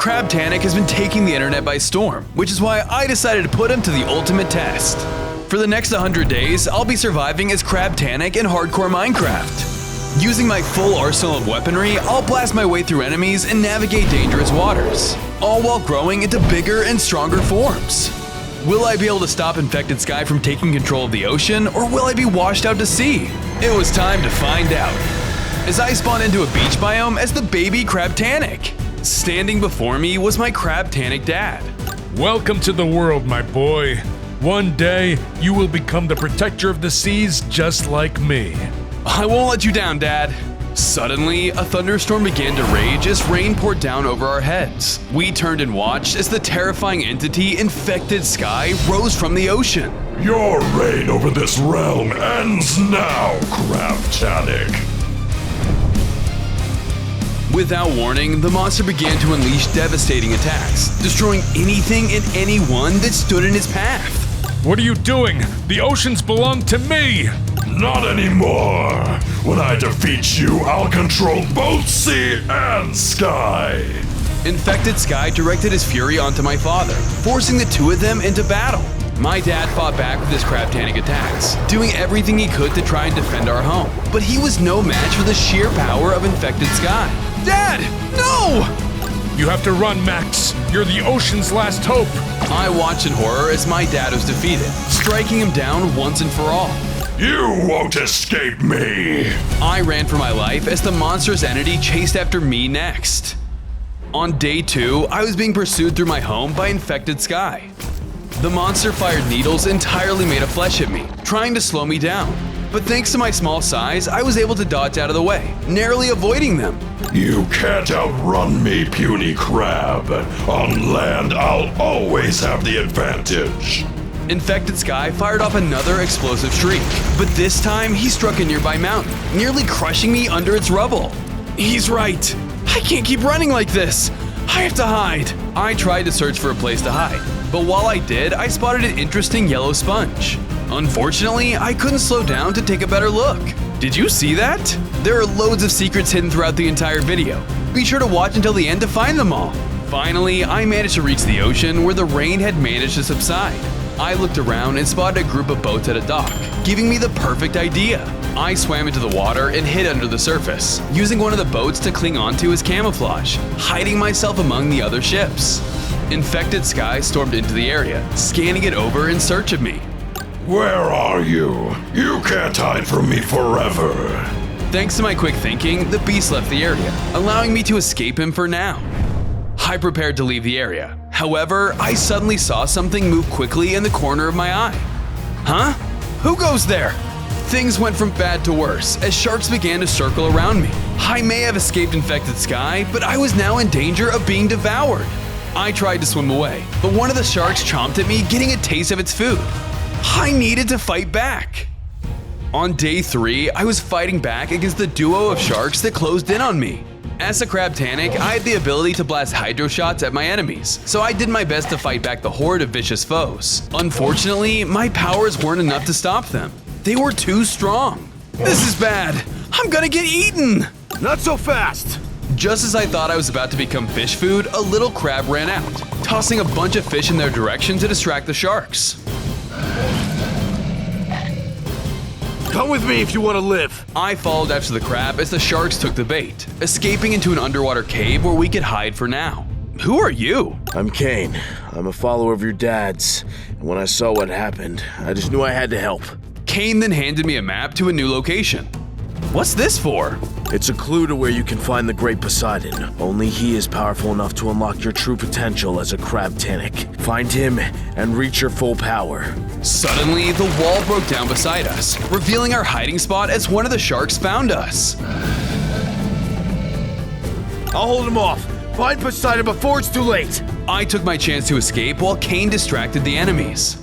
Crabtanic has been taking the internet by storm, which is why I decided to put him to the ultimate test. For the next 100 days, I'll be surviving as Crabtanic in hardcore Minecraft. Using my full arsenal of weaponry, I'll blast my way through enemies and navigate dangerous waters, all while growing into bigger and stronger forms. Will I be able to stop Infected Sky from taking control of the ocean, or will I be washed out to sea? It was time to find out. As I spawned into a beach biome as the baby Crabtanic. Standing before me was my Crabtanic dad. Welcome to the world, my boy. One day, you will become the protector of the seas just like me. I won't let you down, Dad. Suddenly, a thunderstorm began to rage as rain poured down over our heads. We turned and watched as the terrifying entity Infected Sky rose from the ocean. Your reign over this realm ends now, Crabtanic. Without warning, the monster began to unleash devastating attacks, destroying anything and anyone that stood in its path. What are you doing? The oceans belong to me! Not anymore! When I defeat you, I'll control both sea and sky! Infected Sky directed his fury onto my father, forcing the two of them into battle. My dad fought back with his Crabtanic attacks, doing everything he could to try and defend our home. But he was no match for the sheer power of Infected Sky. Dad, no! You have to run, Max. You're the ocean's last hope. I watched in horror as my dad was defeated, striking him down once and for all. You won't escape me! I ran for my life as the monstrous entity chased after me next. On day 2, I was being pursued through my home by Infected Sky. The monster fired needles entirely made of flesh at me, trying to slow me down. But thanks to my small size, I was able to dodge out of the way, narrowly avoiding them. You can't outrun me, puny crab. On land, I'll always have the advantage. Infected Sky fired off another explosive shriek, but this time he struck a nearby mountain, nearly crushing me under its rubble. He's right. I can't keep running like this. I have to hide. I tried to search for a place to hide, but while I did, I spotted an interesting yellow sponge. Unfortunately, I couldn't slow down to take a better look. Did you see that? There are loads of secrets hidden throughout the entire video. Be sure to watch until the end to find them all. Finally, I managed to reach the ocean where the rain had managed to subside. I looked around and spotted a group of boats at a dock, giving me the perfect idea. I swam into the water and hid under the surface, using one of the boats to cling onto as camouflage, hiding myself among the other ships. Infected Sky stormed into the area, scanning it over in search of me. Where are you? You can't hide from me forever. Thanks to my quick thinking, the beast left the area, allowing me to escape him for now. I prepared to leave the area. However, I suddenly saw something move quickly in the corner of my eye. Huh? Who goes there? Things went from bad to worse as sharks began to circle around me. I may have escaped Infected Sky, but I was now in danger of being devoured. I tried to swim away, but one of the sharks chomped at me, getting a taste of its food. I needed to fight back. On day 3, I was fighting back against the duo of sharks that closed in on me. As a Crabtanic, I had the ability to blast hydro shots at my enemies, so I did my best to fight back the horde of vicious foes. Unfortunately, my powers weren't enough to stop them. They were too strong. This is bad. I'm gonna get eaten. Not so fast. Just as I thought I was about to become fish food, a little crab ran out, tossing a bunch of fish in their direction to distract the sharks. Come with me if you want to live. I followed after the crab as the sharks took the bait, escaping into an underwater cave where we could hide for now. Who are you? I'm Kane. I'm a follower of your dad's. And when I saw what happened, I just knew I had to help. Kane then handed me a map to a new location. What's this for? It's a clue to where you can find the Great Poseidon. Only he is powerful enough to unlock your true potential as a Crabtanic. Find him and reach your full power. Suddenly, the wall broke down beside us, revealing our hiding spot as one of the sharks found us. I'll hold him off. Find Poseidon before it's too late. I took my chance to escape while Kane distracted the enemies.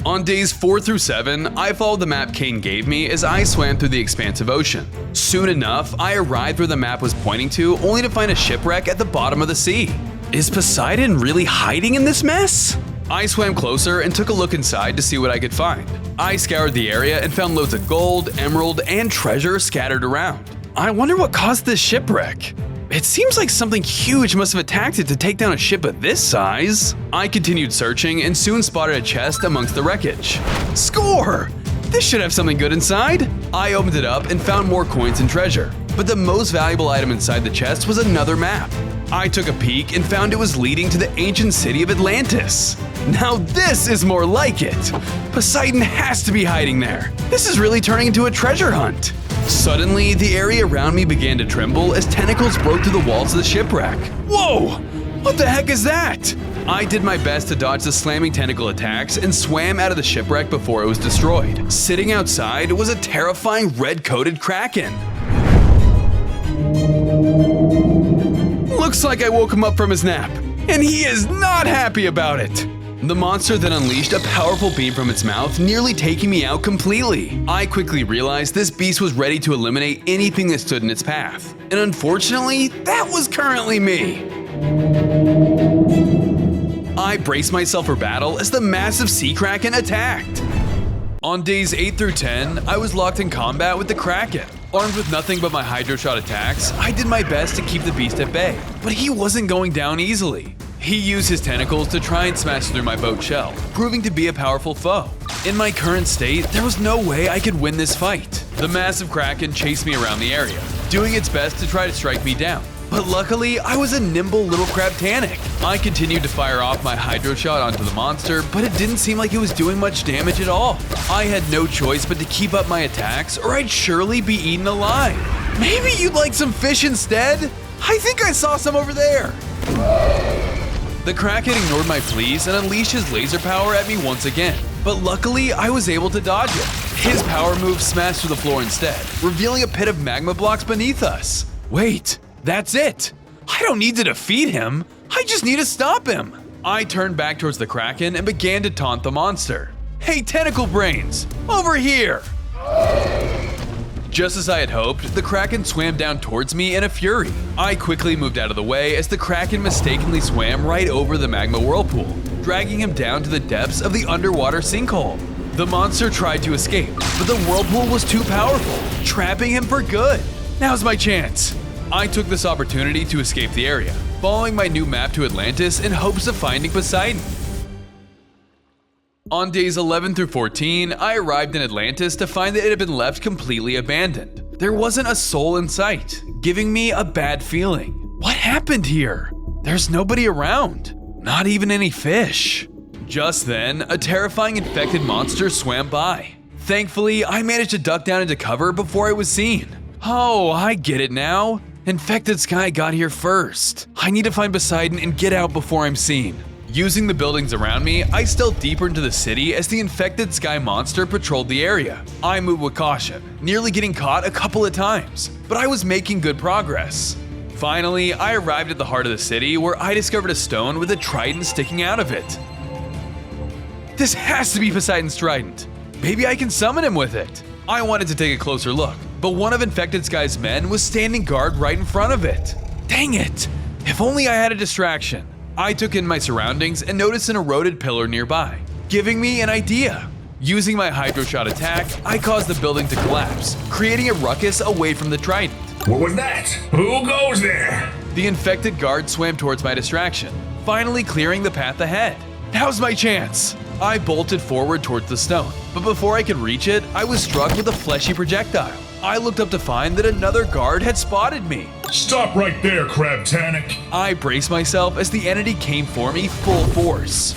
On days 4 through 7, I followed the map Kane gave me as I swam through the expansive ocean. Soon enough, I arrived where the map was pointing to, only to find a shipwreck at the bottom of the sea. Is Poseidon really hiding in this mess? I swam closer and took a look inside to see what I could find. I scoured the area and found loads of gold, emerald, and treasure scattered around. I wonder what caused this shipwreck. It seems like something huge must have attacked it to take down a ship of this size. I continued searching and soon spotted a chest amongst the wreckage. Score! This should have something good inside. I opened it up and found more coins and treasure, but the most valuable item inside the chest was another map. I took a peek and found it was leading to the ancient city of Atlantis. Now this is more like it. Poseidon has to be hiding there. This is really turning into a treasure hunt. Suddenly, the area around me began to tremble as tentacles broke through the walls of the shipwreck. Whoa! What the heck is that? I did my best to dodge the slamming tentacle attacks and swam out of the shipwreck before it was destroyed. Sitting outside was a terrifying red-coated kraken. Looks like I woke him up from his nap, and he is not happy about it. The monster then unleashed a powerful beam from its mouth, nearly taking me out completely. I quickly realized this beast was ready to eliminate anything that stood in its path, and unfortunately, that was currently me. I braced myself for battle as the massive sea kraken attacked. On days 8 through 10, I was locked in combat with the kraken. Armed with nothing but my hydro shot attacks, I did my best to keep the beast at bay, but he wasn't going down easily. He used his tentacles to try and smash through my boat shell, proving to be a powerful foe. In my current state, there was no way I could win this fight. The massive kraken chased me around the area, doing its best to try to strike me down. But luckily, I was a nimble little Crabtanic. I continued to fire off my hydro shot onto the monster, but it didn't seem like it was doing much damage at all. I had no choice but to keep up my attacks or I'd surely be eaten alive. Maybe you'd like some fish instead? I think I saw some over there. The kraken ignored my pleas and unleashed his laser power at me once again. But luckily, I was able to dodge it. His power move smashed through the floor instead, revealing a pit of magma blocks beneath us. Wait. That's it! I don't need to defeat him, I just need to stop him! I turned back towards the kraken and began to taunt the monster. Hey tentacle brains, over here! Just as I had hoped, the kraken swam down towards me in a fury. I quickly moved out of the way as the kraken mistakenly swam right over the magma whirlpool, dragging him down to the depths of the underwater sinkhole. The monster tried to escape, but the whirlpool was too powerful, trapping him for good. Now's my chance. I took this opportunity to escape the area, following my new map to Atlantis in hopes of finding Poseidon. On days 11 through 14, I arrived in Atlantis to find that it had been left completely abandoned. There wasn't a soul in sight, giving me a bad feeling. What happened here? There's nobody around, not even any fish. Just then, a terrifying infected monster swam by. Thankfully, I managed to duck down into cover before I was seen. Oh, I get it now. Infected Sky got here first. I need to find Poseidon and get out before I'm seen. Using the buildings around me, I stealthed deeper into the city as the Infected Sky monster patrolled the area. I moved with caution, nearly getting caught a couple of times, but I was making good progress. Finally, I arrived at the heart of the city where I discovered a stone with a trident sticking out of it. This has to be Poseidon's trident. Maybe I can summon him with it. I wanted to take a closer look, but one of Infected Sky's men was standing guard right in front of it. Dang it! If only I had a distraction. I took in my surroundings and noticed an eroded pillar nearby, giving me an idea. Using my hydro shot attack, I caused the building to collapse, creating a ruckus away from the trident. What was that? Who goes there? The infected guard swam towards my distraction, finally clearing the path ahead. Now's my chance! I bolted forward towards the stone, but before I could reach it, I was struck with a fleshy projectile. I looked up to find that another guard had spotted me. Stop right there, Crabtanic. I braced myself as the entity came for me full force.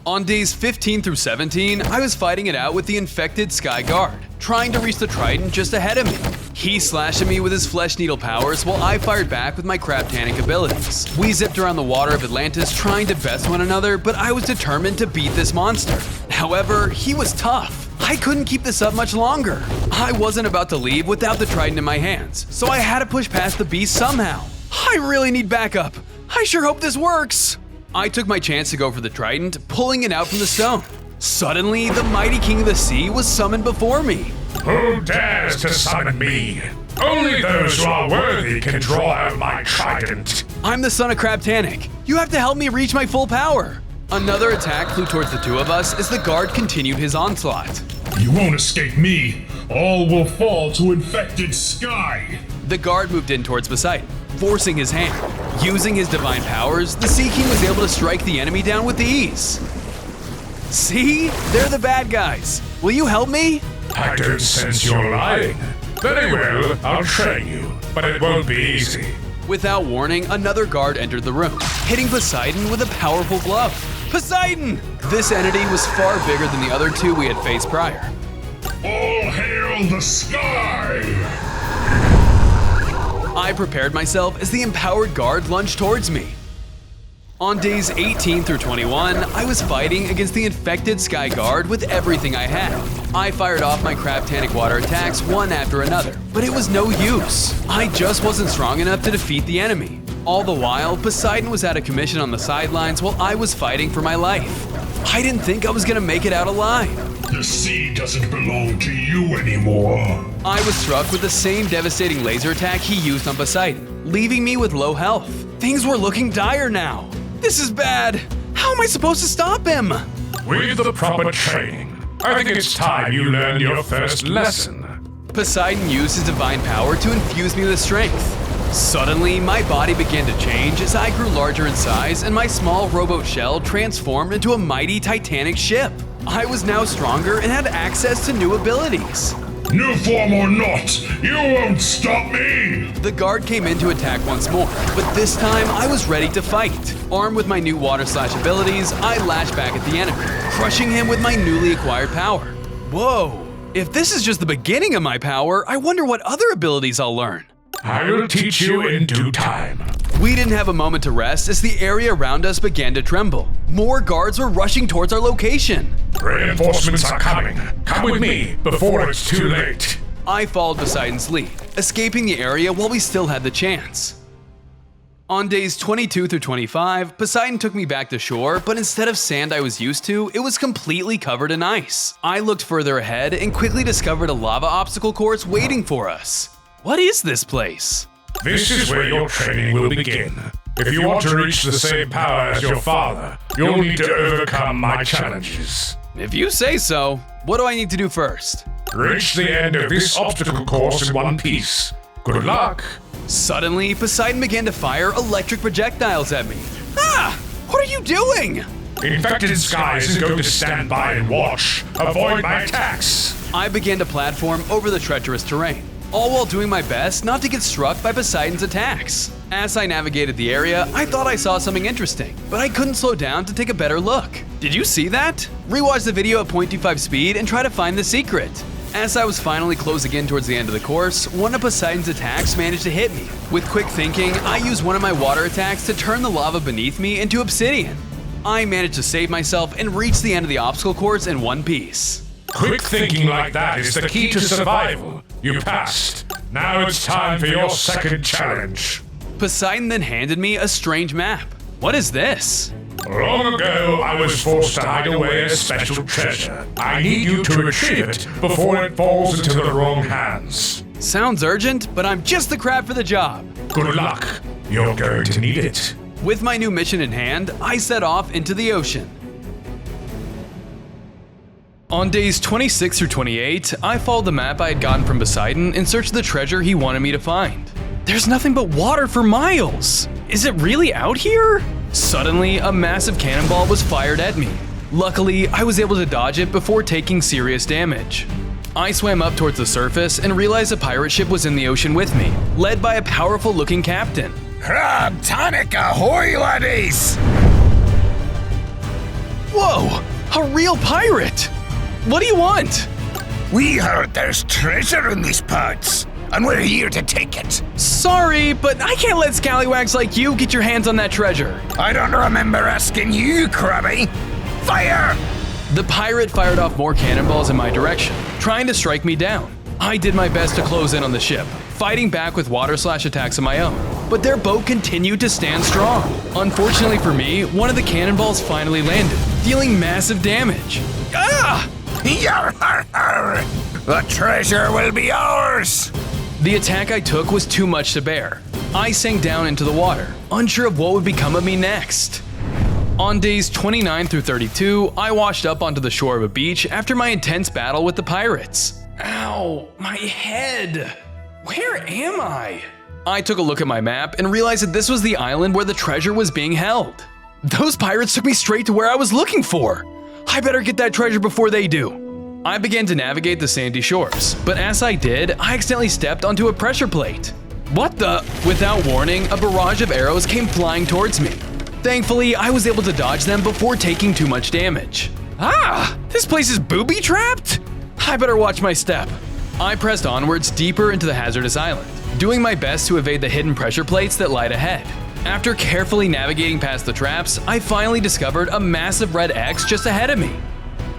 On days 15 through 17, I was fighting it out with the infected Sky Guard, trying to reach the trident just ahead of me. He slashed at me with his flesh needle powers while I fired back with my Crabtanic abilities. We zipped around the water of Atlantis trying to best one another, but I was determined to beat this monster. However, he was tough. I couldn't keep this up much longer. I wasn't about to leave without the trident in my hands, so I had to push past the beast somehow. I really need backup. I sure hope this works. I took my chance to go for the trident, pulling it out from the stone. Suddenly, the mighty king of the sea was summoned before me. Who dares to summon me? Only those who are worthy can draw out my trident. I'm the son of Crabtanic. You have to help me reach my full power. Another attack flew towards the two of us as the guard continued his onslaught. You won't escape me. All will fall to Infected Sky. The guard moved in towards Poseidon, forcing his hand. Using his divine powers, the Sea King was able to strike the enemy down with ease. See? They're the bad guys. Will you help me? I don't sense you're lying. Very well, I'll train you, but it won't be easy. Without warning, another guard entered the room, hitting Poseidon with a powerful glove. Poseidon! This entity was far bigger than the other two we had faced prior. All hail the sky! I prepared myself as the empowered guard lunged towards me. On days 18 through 21, I was fighting against the infected Sky Guard with everything I had. I fired off my Crabtanic water attacks one after another, but it was no use. I just wasn't strong enough to defeat the enemy. All the while, Poseidon was out of commission on the sidelines while I was fighting for my life. I didn't think I was gonna make it out alive. The sea doesn't belong to you anymore. I was struck with the same devastating laser attack he used on Poseidon, leaving me with low health. Things were looking dire now. This is bad. How am I supposed to stop him? With the proper training, I think it's time you learned your first lesson. Poseidon used his divine power to infuse me with strength. Suddenly, my body began to change as I grew larger in size and my small rowboat shell transformed into a mighty Titanic ship. I was now stronger and had access to new abilities. New form or not, you won't stop me! The guard came in to attack once more, but this time I was ready to fight. Armed with my new water slash abilities, I lashed back at the enemy, crushing him with my newly acquired power. Whoa, if this is just the beginning of my power, I wonder what other abilities I'll learn. I will teach you in due time. We didn't have a moment to rest as the area around us began to tremble. More guards were rushing towards our location. Reinforcements are coming. Come with me before it's too late. I followed Poseidon's lead, escaping the area while we still had the chance. On days 22 through 25, Poseidon took me back to shore, but instead of sand I was used to, it was completely covered in ice. I looked further ahead and quickly discovered a lava obstacle course waiting for us. What is this place? This is where your training will begin. If you want to reach the same power as your father, you'll need to overcome my challenges. If you say so, what do I need to do first? Reach the end of this obstacle course in one piece. Good luck. Suddenly, Poseidon began to fire electric projectiles at me. Ah! What are you doing? Infected Sky isn't going to stand by and watch. Avoid my attacks. I began to platform over the treacherous terrain, all while doing my best not to get struck by Poseidon's attacks. As I navigated the area, I thought I saw something interesting, but I couldn't slow down to take a better look. Did you see that? Rewatch the video at 0.25 speed and try to find the secret. As I was finally closing in towards the end of the course, one of Poseidon's attacks managed to hit me. With quick thinking, I used one of my water attacks to turn the lava beneath me into obsidian. I managed to save myself and reach the end of the obstacle course in one piece. Quick thinking like that is the key to survival. You passed. Now it's time for your second challenge. Poseidon then handed me a strange map. What is this? Long ago, I was forced to hide away a special treasure. I need you to retrieve it before it falls into the wrong hands. Sounds urgent, but I'm just the crab for the job. Good luck. You're going to need it. With my new mission in hand, I set off into the ocean. On days 26 through 28, I followed the map I had gotten from Poseidon in search of the treasure he wanted me to find. There's nothing but water for miles! Is it really out here? Suddenly, a massive cannonball was fired at me. Luckily, I was able to dodge it before taking serious damage. I swam up towards the surface and realized a pirate ship was in the ocean with me, led by a powerful-looking captain. Crabtanic ahoy, laddies! Whoa! A real pirate! What do you want? We heard there's treasure in these parts, and we're here to take it. Sorry, but I can't let scallywags like you get your hands on that treasure. I don't remember asking you, Krabby. Fire! The pirate fired off more cannonballs in my direction, trying to strike me down. I did my best to close in on the ship, fighting back with water slash attacks of my own, but their boat continued to stand strong. Unfortunately for me, one of the cannonballs finally landed, dealing massive damage. Ah! Yar har har! The treasure will be ours! The attack I took was too much to bear. I sank down into the water, unsure of what would become of me next. On days 29 through 32, I washed up onto the shore of a beach after my intense battle with the pirates. Ow, my head! Where am I? I took a look at my map and realized that this was the island where the treasure was being held. Those pirates took me straight to where I was looking for. I better get that treasure before they do. I began to navigate the sandy shores, but as I did, I accidentally stepped onto a pressure plate. What the? Without warning, a barrage of arrows came flying towards me. Thankfully, I was able to dodge them before taking too much damage. Ah! This place is booby-trapped? I better watch my step. I pressed onwards deeper into the hazardous island, doing my best to evade the hidden pressure plates that lied ahead. After carefully navigating past the traps, I finally discovered a massive red X just ahead of me.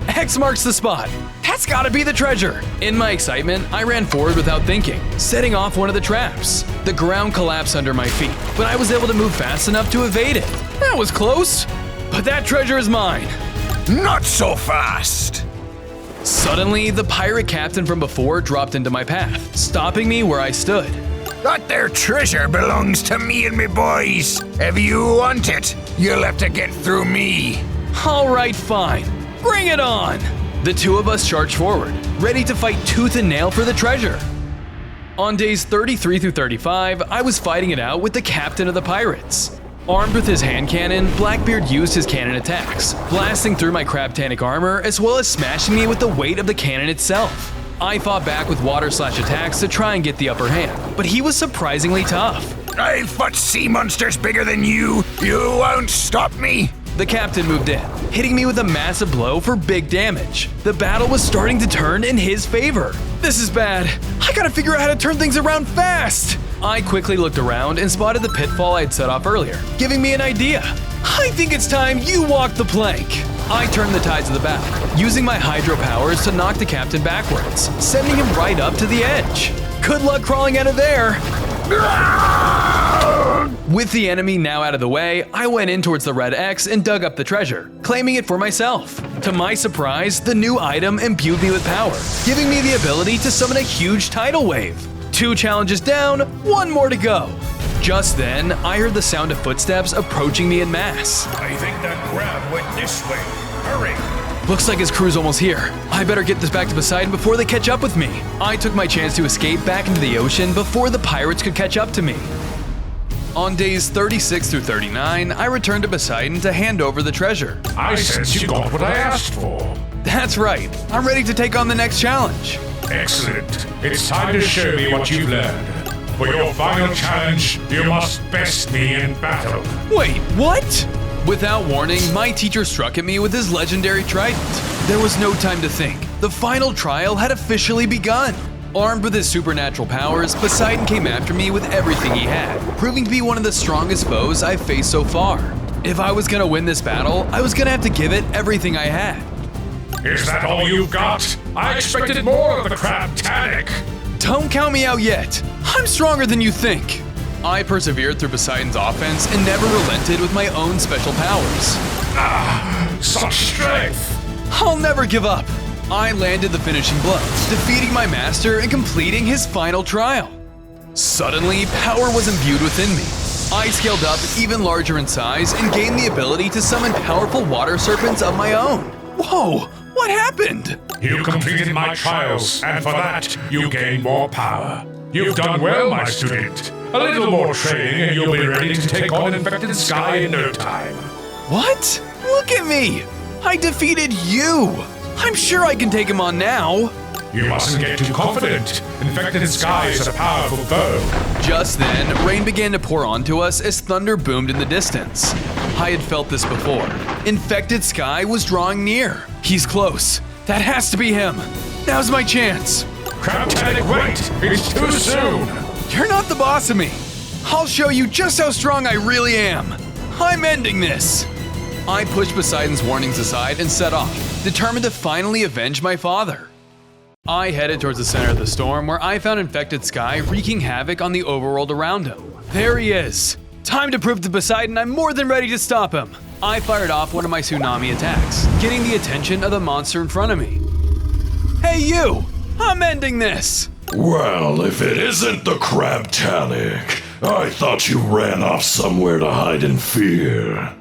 X marks the spot. That's gotta be the treasure. In my excitement, I ran forward without thinking, setting off one of the traps. The ground collapsed under my feet, but I was able to move fast enough to evade it. That was close, but that treasure is mine. Not so fast! Suddenly, the pirate captain from before dropped into my path, stopping me where I stood. That there treasure belongs to me and me boys. If you want it, you'll have to get through me. All right, fine. Bring it on! The two of us charged forward, ready to fight tooth and nail for the treasure. On days 33 through 35, I was fighting it out with the captain of the pirates. Armed with his hand cannon, Blackbeard used his cannon attacks, blasting through my Crabtanic armor as well as smashing me with the weight of the cannon itself. I fought back with water/attacks to try and get the upper hand, but he was surprisingly tough. I've fought sea monsters bigger than you. You won't stop me. The captain moved in, hitting me with a massive blow for big damage. The battle was starting to turn in his favor. This is bad. I gotta figure out how to turn things around fast. I quickly looked around and spotted the pitfall I'd set off earlier, giving me an idea. I think it's time you walk the plank. I turned the tides of the battle, using my hydro powers to knock the captain backwards, sending him right up to the edge. Good luck crawling out of there. With the enemy now out of the way, I went in towards the red X and dug up the treasure, claiming it for myself. To my surprise, the new item imbued me with power, giving me the ability to summon a huge tidal wave. 2 challenges down, 1 more to go. Just then, I heard the sound of footsteps approaching me en masse. I think that crab went this way. Hurry! Looks like his crew's almost here. I better get this back to Poseidon before they catch up with me. I took my chance to escape back into the ocean before the pirates could catch up to me. On days 36 through 39, I returned to Poseidon to hand over the treasure. I sense you got what I asked for. That's right. I'm ready to take on the next challenge. Excellent. It's time to show me what you've learned. For your final challenge, you must best me in battle. Wait, what? Without warning, my teacher struck at me with his legendary trident. There was no time to think. The final trial had officially begun. Armed with his supernatural powers, Poseidon came after me with everything he had, proving to be one of the strongest foes I've faced so far. If I was gonna win this battle, I was gonna have to give it everything I had. Is that all you've got? I expected more of the Crabtanic. Don't count me out yet. I'm stronger than you think. I persevered through Poseidon's offense and never relented with my own special powers. Such strength. I'll never give up. I landed the finishing blow, defeating my master and completing his final trial. Suddenly, power was imbued within me. I scaled up even larger in size and gained the ability to summon powerful water serpents of my own. Whoa, what happened? You completed my trials, and for that, you gain more power. You've done well, my student. A little more training, and you'll be ready to take on Infected Sky in no time. What? Look at me! I defeated you! I'm sure I can take him on now. You mustn't get too confident. Infected Sky is a powerful foe. Just then, rain began to pour onto us as thunder boomed in the distance. I had felt this before. Infected Sky was drawing near. He's close. That has to be him. Now's my chance. Crabtanic, wait! It's too soon! You're not the boss of me. I'll show you just how strong I really am. I'm ending this. I pushed Poseidon's warnings aside and set off, determined to finally avenge my father. I headed towards the center of the storm where I found Infected Sky wreaking havoc on the overworld around him. There he is. Time to prove to Poseidon I'm more than ready to stop him. I fired off one of my tsunami attacks, getting the attention of the monster in front of me. Hey you! I'm ending this! Well, if it isn't the Crabtanic, I thought you ran off somewhere to hide in fear.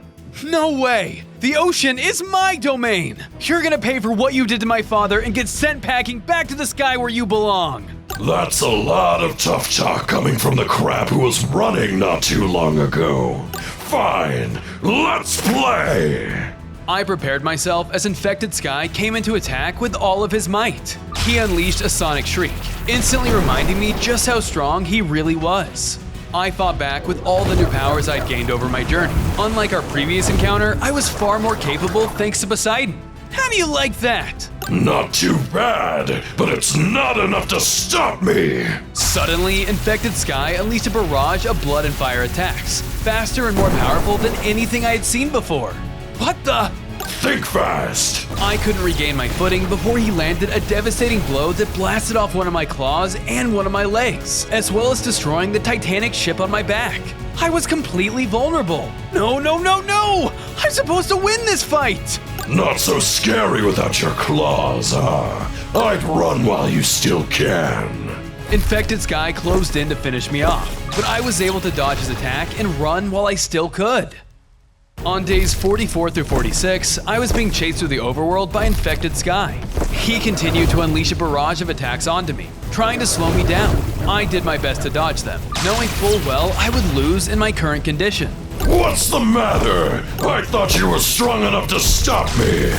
No way! The ocean is my domain! You're gonna pay for what you did to my father and get sent packing back to the sky where you belong! That's a lot of tough talk coming from the crab who was running not too long ago. Fine, let's play! I prepared myself as Infected Sky came into attack with all of his might. He unleashed a sonic shriek, instantly reminding me just how strong he really was. I fought back with all the new powers I'd gained over my journey. Unlike our previous encounter, I was far more capable thanks to Poseidon. How do you like that? Not too bad, but it's not enough to stop me! Suddenly, Infected Sky unleashed a barrage of blood and fire attacks, faster and more powerful than anything I had seen before. What the? Think fast! I couldn't regain my footing before he landed a devastating blow that blasted off one of my claws and one of my legs, as well as destroying the Titanic ship on my back. I was completely vulnerable. No, no, no, no! I'm supposed to win this fight! Not so scary without your claws, huh? I'd run while you still can. Infected Sky closed in to finish me off, but I was able to dodge his attack and run while I still could. On days 44 through 46, I was being chased through the overworld by Infected Sky. He continued to unleash a barrage of attacks onto me, trying to slow me down. I did my best to dodge them, knowing full well I would lose in my current condition. What's the matter? I thought you were strong enough to stop me.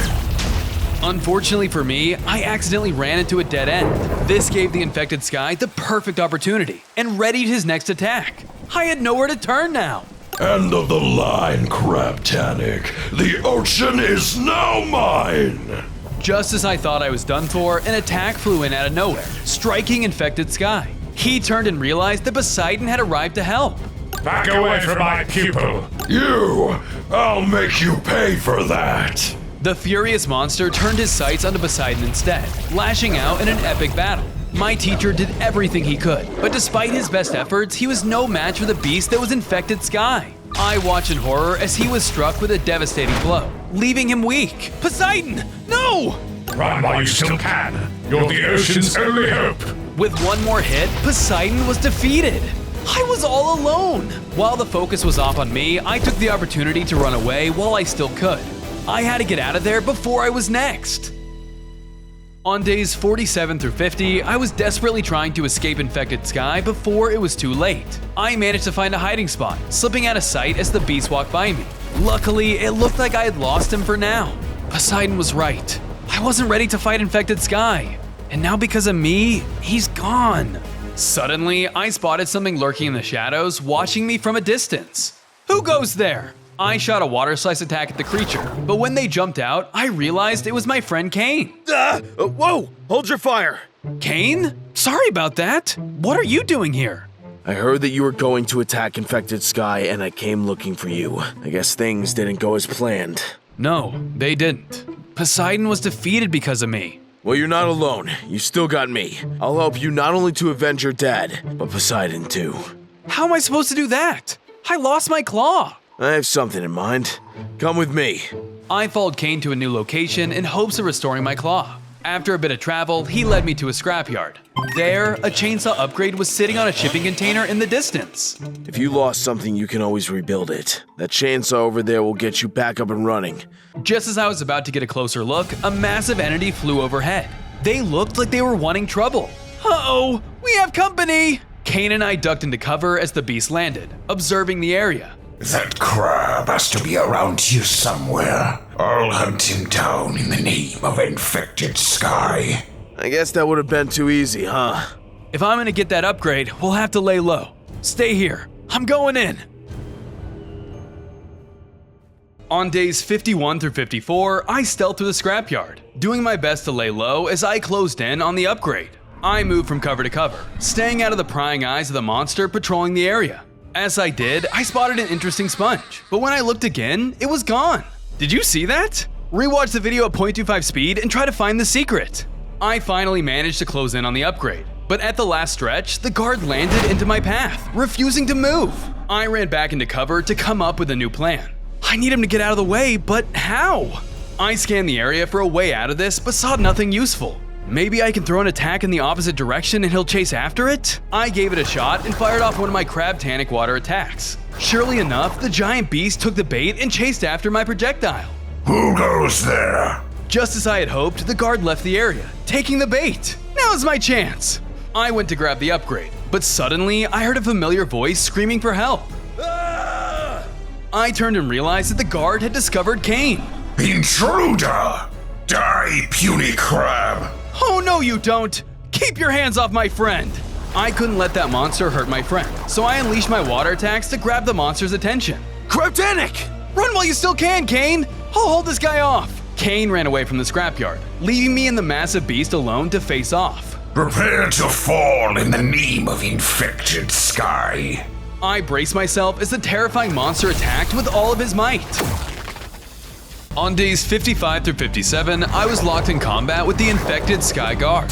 Unfortunately for me, I accidentally ran into a dead end. This gave the Infected Sky the perfect opportunity and readied his next attack. I had nowhere to turn now. End of the line, Crabtanic. The ocean is now mine! Just as I thought I was done for, an attack flew in out of nowhere, striking Infected Sky. He turned and realized that Poseidon had arrived to help. Back away from my pupil! I'll make you pay for that! The furious monster turned his sights onto Poseidon instead, lashing out in an epic battle. My teacher did everything he could, but despite his best efforts, he was no match for the beast that was Infected Sky. I watched in horror as he was struck with a devastating blow, leaving him weak. Poseidon, no! Run while you still can. You're the ocean's only hope. With one more hit, Poseidon was defeated. I was all alone. While the focus was off on me, I took the opportunity to run away while I still could. I had to get out of there before I was next. On days 47 through 50, I was desperately trying to escape Infected Sky before it was too late. I managed to find a hiding spot, slipping out of sight as the beast walked by me. Luckily, it looked like I had lost him for now. Poseidon was right. I wasn't ready to fight Infected Sky. And now because of me, he's gone. Suddenly, I spotted something lurking in the shadows, watching me from a distance. Who goes there? I shot a water slice attack at the creature, but when they jumped out, I realized it was my friend Kane. Whoa! Hold your fire! Kane? Sorry about that. What are you doing here? I heard that you were going to attack Infected Sky, and I came looking for you. I guess things didn't go as planned. No, they didn't. Poseidon was defeated because of me. Well, you're not alone. You still got me. I'll help you not only to avenge your dad, but Poseidon too. How am I supposed to do that? I lost my claw. I have something in mind. Come with me. I followed Kane to a new location in hopes of restoring my claw. After a bit of travel, he led me to a scrapyard. There, a chainsaw upgrade was sitting on a shipping container in the distance. If you lost something, you can always rebuild it. That chainsaw over there will get you back up and running. Just as I was about to get a closer look, a massive entity flew overhead. They looked like they were wanting trouble. Uh-oh, we have company! Kane and I ducked into cover as the beast landed, observing the area. That crab has to be around here somewhere. I'll hunt him down in the name of Infected Sky. I guess that would have been too easy, huh? If I'm gonna get that upgrade, we'll have to lay low. Stay here. I'm going in. On days 51 through 54, I stealthed through the scrapyard, doing my best to lay low as I closed in on the upgrade. I moved from cover to cover, staying out of the prying eyes of the monster patrolling the area. As I did, I spotted an interesting sponge, but when I looked again, it was gone. Did you see that? Rewatch the video at 0.25 speed and try to find the secret. I finally managed to close in on the upgrade, but at the last stretch, the guard landed into my path, refusing to move. I ran back into cover to come up with a new plan. I need him to get out of the way, but how? I scanned the area for a way out of this, but saw nothing useful. Maybe I can throw an attack in the opposite direction and he'll chase after it? I gave it a shot and fired off one of my Crabtanic water attacks. Surely enough, the giant beast took the bait and chased after my projectile. Who goes there? Just as I had hoped, the guard left the area, taking the bait. Now's my chance. I went to grab the upgrade, but suddenly I heard a familiar voice screaming for help. I turned and realized that the guard had discovered Cain. Intruder! Die, puny crab! Oh no you don't! Keep your hands off my friend! I couldn't let that monster hurt my friend, so I unleashed my water attacks to grab the monster's attention. Crabtanic! Run while you still can, Cain! I'll hold this guy off! Cain ran away from the scrapyard, leaving me and the massive beast alone to face off. Prepare to fall in the name of infected sky. I braced myself as the terrifying monster attacked with all of his might. On days 55 through 57, I was locked in combat with the infected Sky Guard.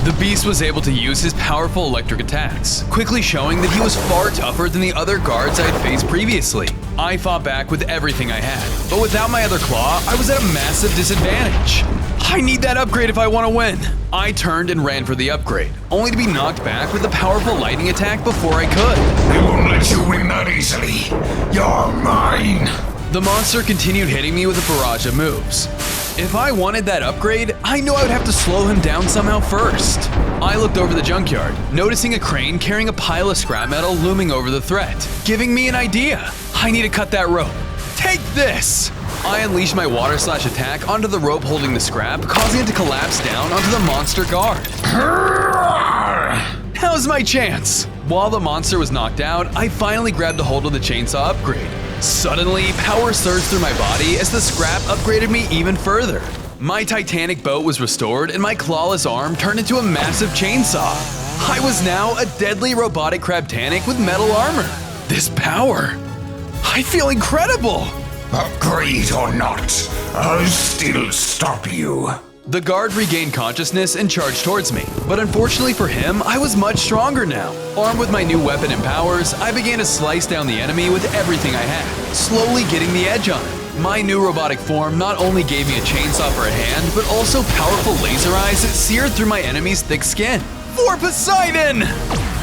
The beast was able to use his powerful electric attacks, quickly showing that he was far tougher than the other guards I had faced previously. I fought back with everything I had, but without my other claw, I was at a massive disadvantage. I need that upgrade if I want to win. I turned and ran for the upgrade, only to be knocked back with a powerful lightning attack before I could. I won't let you win that easily. You're mine. The monster continued hitting me with a barrage of moves. If I wanted that upgrade, I knew I would have to slow him down somehow first. I looked over the junkyard, noticing a crane carrying a pile of scrap metal looming over the threat, giving me an idea. I need to cut that rope. Take this! I unleashed my water slash attack onto the rope holding the scrap, causing it to collapse down onto the monster guard. How's my chance? While the monster was knocked out, I finally grabbed a hold of the chainsaw upgrade. Suddenly, power surged through my body as the scrap upgraded me even further. My Titanic boat was restored and my clawless arm turned into a massive chainsaw. I was now a deadly robotic Crabtanic with metal armor. This power, I feel incredible! Upgrade or not, I'll still stop you. The guard regained consciousness and charged towards me, but unfortunately for him, I was much stronger now. Armed with my new weapon and powers, I began to slice down the enemy with everything I had, slowly getting the edge on him. My new robotic form not only gave me a chainsaw for a hand, but also powerful laser eyes that seared through my enemy's thick skin. For Poseidon!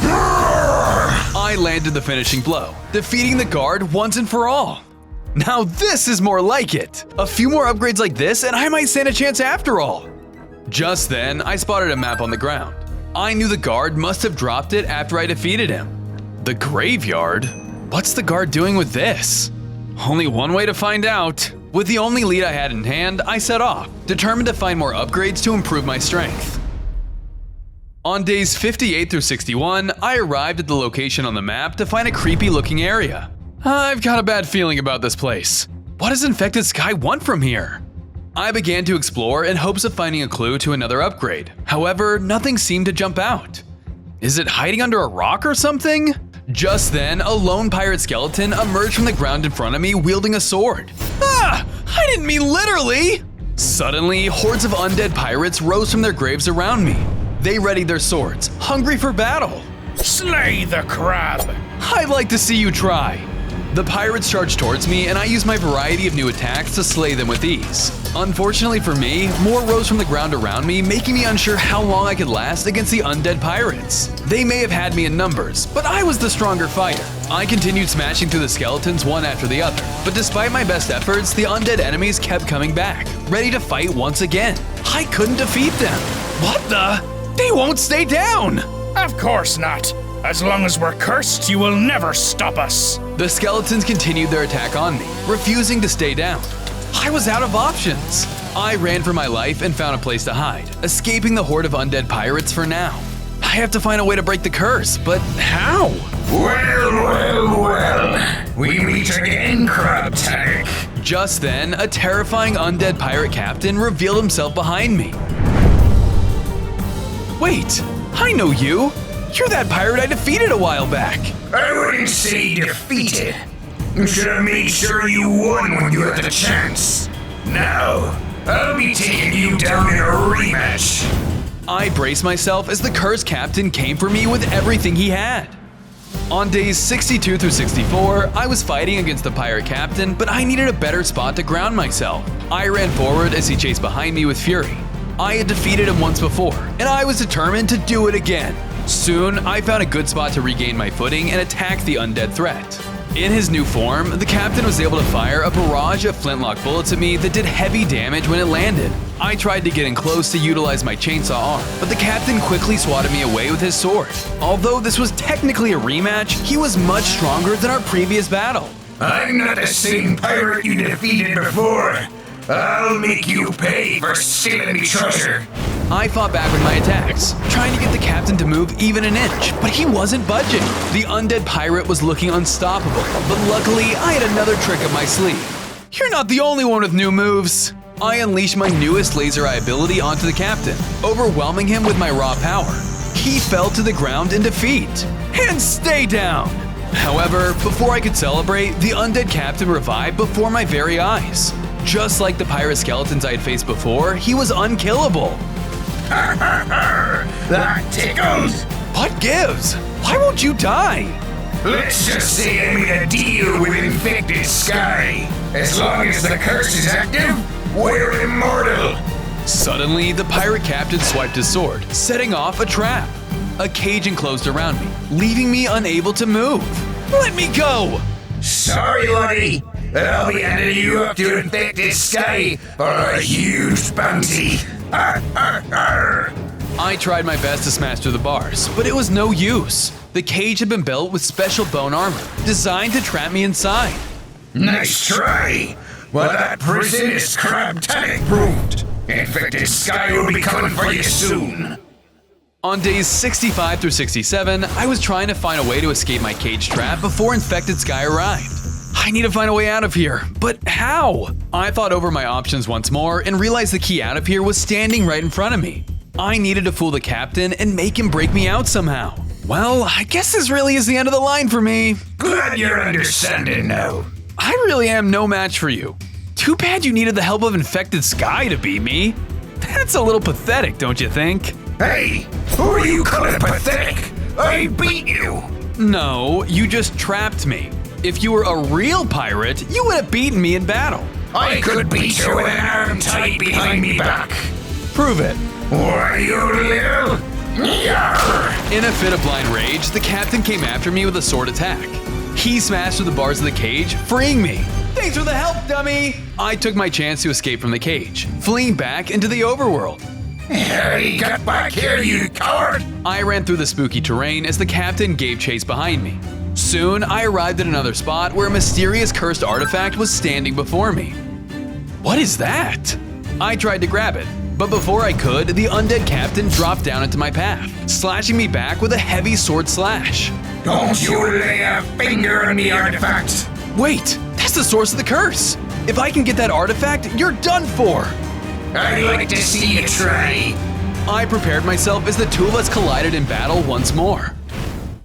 I landed the finishing blow, defeating the guard once and for all. Now this is more like it! A few more upgrades like this and I might stand a chance after all! Just then, I spotted a map on the ground. I knew the guard must have dropped it after I defeated him. The graveyard? What's the guard doing with this? Only one way to find out. With the only lead I had in hand, I set off, determined to find more upgrades to improve my strength. On days 58 through 61, I arrived at the location on the map to find a creepy looking area. I've got a bad feeling about this place. What does Infected Sky want from here? I began to explore in hopes of finding a clue to another upgrade. However, nothing seemed to jump out. Is it hiding under a rock or something? Just then, a lone pirate skeleton emerged from the ground in front of me wielding a sword. Ah! I didn't mean literally! Suddenly, hordes of undead pirates rose from their graves around me. They readied their swords, hungry for battle. Slay the crab! I'd like to see you try. The pirates charged towards me and I used my variety of new attacks to slay them with ease. Unfortunately for me, more rose from the ground around me, making me unsure how long I could last against the undead pirates. They may have had me in numbers, but I was the stronger fighter. I continued smashing through the skeletons one after the other, but despite my best efforts, the undead enemies kept coming back, ready to fight once again. I couldn't defeat them. What the? They won't stay down! Of course not. As long as we're cursed, you will never stop us. The skeletons continued their attack on me, refusing to stay down. I was out of options. I ran for my life and found a place to hide, escaping the horde of undead pirates for now. I have to find a way to break the curse, but how? Well. We meet again, Crabtanic. Just then, a terrifying undead pirate captain revealed himself behind me. Wait, I know you. You're that pirate I defeated a while back. I wouldn't say defeated. You should have made sure you won when you had the chance. Now, I'll be taking you down in a rematch. I braced myself as the cursed captain came for me with everything he had. On days 62 through 64, I was fighting against the pirate captain, but I needed a better spot to ground myself. I ran forward as he chased behind me with fury. I had defeated him once before, and I was determined to do it again. Soon, I found a good spot to regain my footing and attack the undead threat. In his new form, the captain was able to fire a barrage of flintlock bullets at me that did heavy damage when it landed. I tried to get in close to utilize my chainsaw arm, but the captain quickly swatted me away with his sword. Although this was technically a rematch, he was much stronger than our previous battle. I'm not the same pirate you defeated before. I'll make you pay for stealing me treasure. I fought back with my attacks, trying to get the captain to move even an inch, but he wasn't budging. The undead pirate was looking unstoppable, but luckily I had another trick up my sleeve. You're not the only one with new moves. I unleashed my newest laser eye ability onto the captain, overwhelming him with my raw power. He fell to the ground in defeat. And stay down! However, before I could celebrate, the undead captain revived before my very eyes. Just like the pirate skeletons I had faced before, he was unkillable. That tickles! What gives? Why won't you die? Let's just say I made a deal with Infected Sky. As long as the curse is active, we're immortal. Suddenly, the pirate captain swiped his sword, setting off a trap. A cage enclosed around me, leaving me unable to move. Let me go! Sorry, Lottie. I'll be handing you up to Infected Sky for a huge bounty. I tried my best to smash through the bars, but it was no use. The cage had been built with special bone armor, designed to trap me inside. Nice try. Well, that prison is Crabtanic proved. Infected Sky will be coming for you soon. On days 65 through 67, I was trying to find a way to escape my cage trap before Infected Sky arrived. I need to find a way out of here, but how? I thought over my options once more and realized the key out of here was standing right in front of me. I needed to fool the captain and make him break me out somehow. Well, I guess this really is the end of the line for me. Glad you're understanding now. I really am no match for you. Too bad you needed the help of Infected Sky to beat me. That's a little pathetic, don't you think? Hey, who are you calling pathetic? I beat you. No, you just trapped me. If you were a real pirate, you would have beaten me in battle. I could beat you with an arm tied behind me back. Prove it. Why, you little... Yarr. In a fit of blind rage, the captain came after me with a sword attack. He smashed through the bars of the cage, freeing me. Thanks for the help, dummy! I took my chance to escape from the cage, fleeing back into the overworld. Hey, get back here, you coward! I ran through the spooky terrain as the captain gave chase behind me. Soon, I arrived at another spot where a mysterious cursed artifact was standing before me. What is that? I tried to grab it, but before I could, the undead captain dropped down into my path, slashing me back with a heavy sword slash. Don't you lay a finger on the artifact! Wait, that's the source of the curse! If I can get that artifact, you're done for! I'd like to see you try. I prepared myself as the two of us collided in battle once more.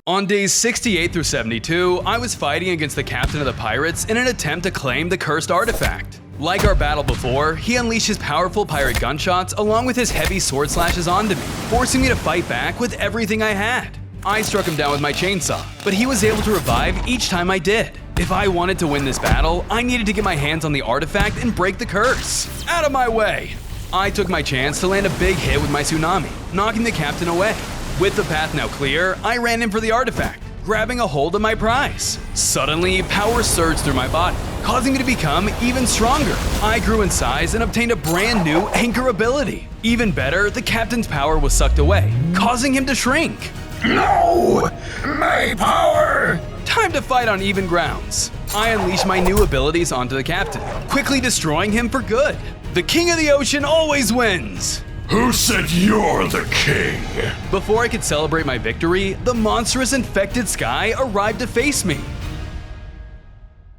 On days 68 through 72, I was fighting against the captain of the pirates in an attempt to claim the cursed artifact. Like our battle before, he unleashed his powerful pirate gunshots along with his heavy sword slashes onto me, forcing me to fight back with everything I had. I struck him down with my chainsaw, but he was able to revive each time I did. If I wanted to win this battle, I needed to get my hands on the artifact and break the curse. Out of my way! I took my chance to land a big hit with my tsunami, knocking the captain away. With the path now clear, I ran in for the artifact, grabbing a hold of my prize. Suddenly, power surged through my body, causing me to become even stronger. I grew in size and obtained a brand new anchor ability. Even better, the captain's power was sucked away, causing him to shrink. No! My power! Time to fight on even grounds. I unleashed my new abilities onto the captain, quickly destroying him for good. The king of the ocean always wins! Who said you're the king? Before I could celebrate my victory, the monstrous Infected Sky arrived to face me.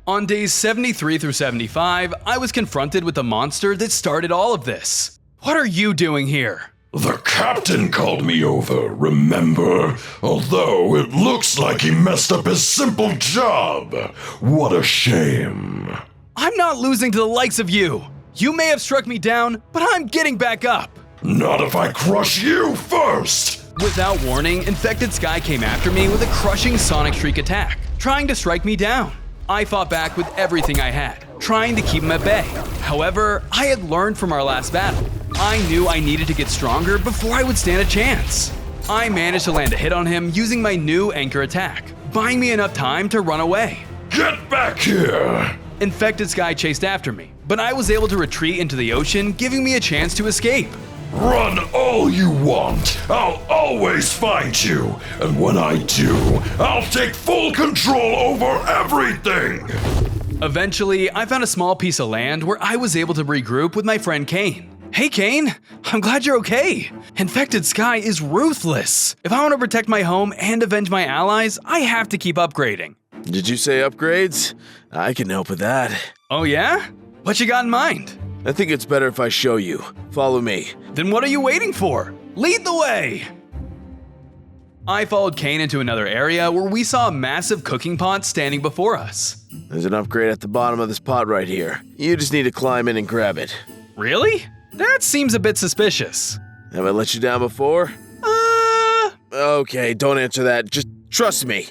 On days 73 through 75, I was confronted with the monster that started all of this. What are you doing here? The captain called me over, remember? Although it looks like he messed up his simple job. What a shame. I'm not losing to the likes of you. You may have struck me down, but I'm getting back up. Not if I crush you first! Without warning, Infected Sky came after me with a crushing sonic streak attack, trying to strike me down. I fought back with everything I had, trying to keep him at bay. However, I had learned from our last battle. I knew I needed to get stronger before I would stand a chance. I managed to land a hit on him using my new anchor attack, buying me enough time to run away. Get back here! Infected Sky chased after me, but I was able to retreat into the ocean, giving me a chance to escape. Run all you want. I'll always find you. And when I do, I'll take full control over everything. Eventually, I found a small piece of land where I was able to regroup with my friend Kane. Hey Kane, I'm glad you're okay. Infected Sky is ruthless. If I want to protect my home and avenge my allies, I have to keep upgrading. Did you say upgrades? I can help with that. Oh yeah? What you got in mind? I think it's better if I show you. Follow me. Then what are you waiting for? Lead the way! I followed Kane into another area where we saw a massive cooking pot standing before us. There's an upgrade at the bottom of this pot right here. You just need to climb in and grab it. Really? That seems a bit suspicious. Have I let you down before? Okay, don't answer that. Just trust me.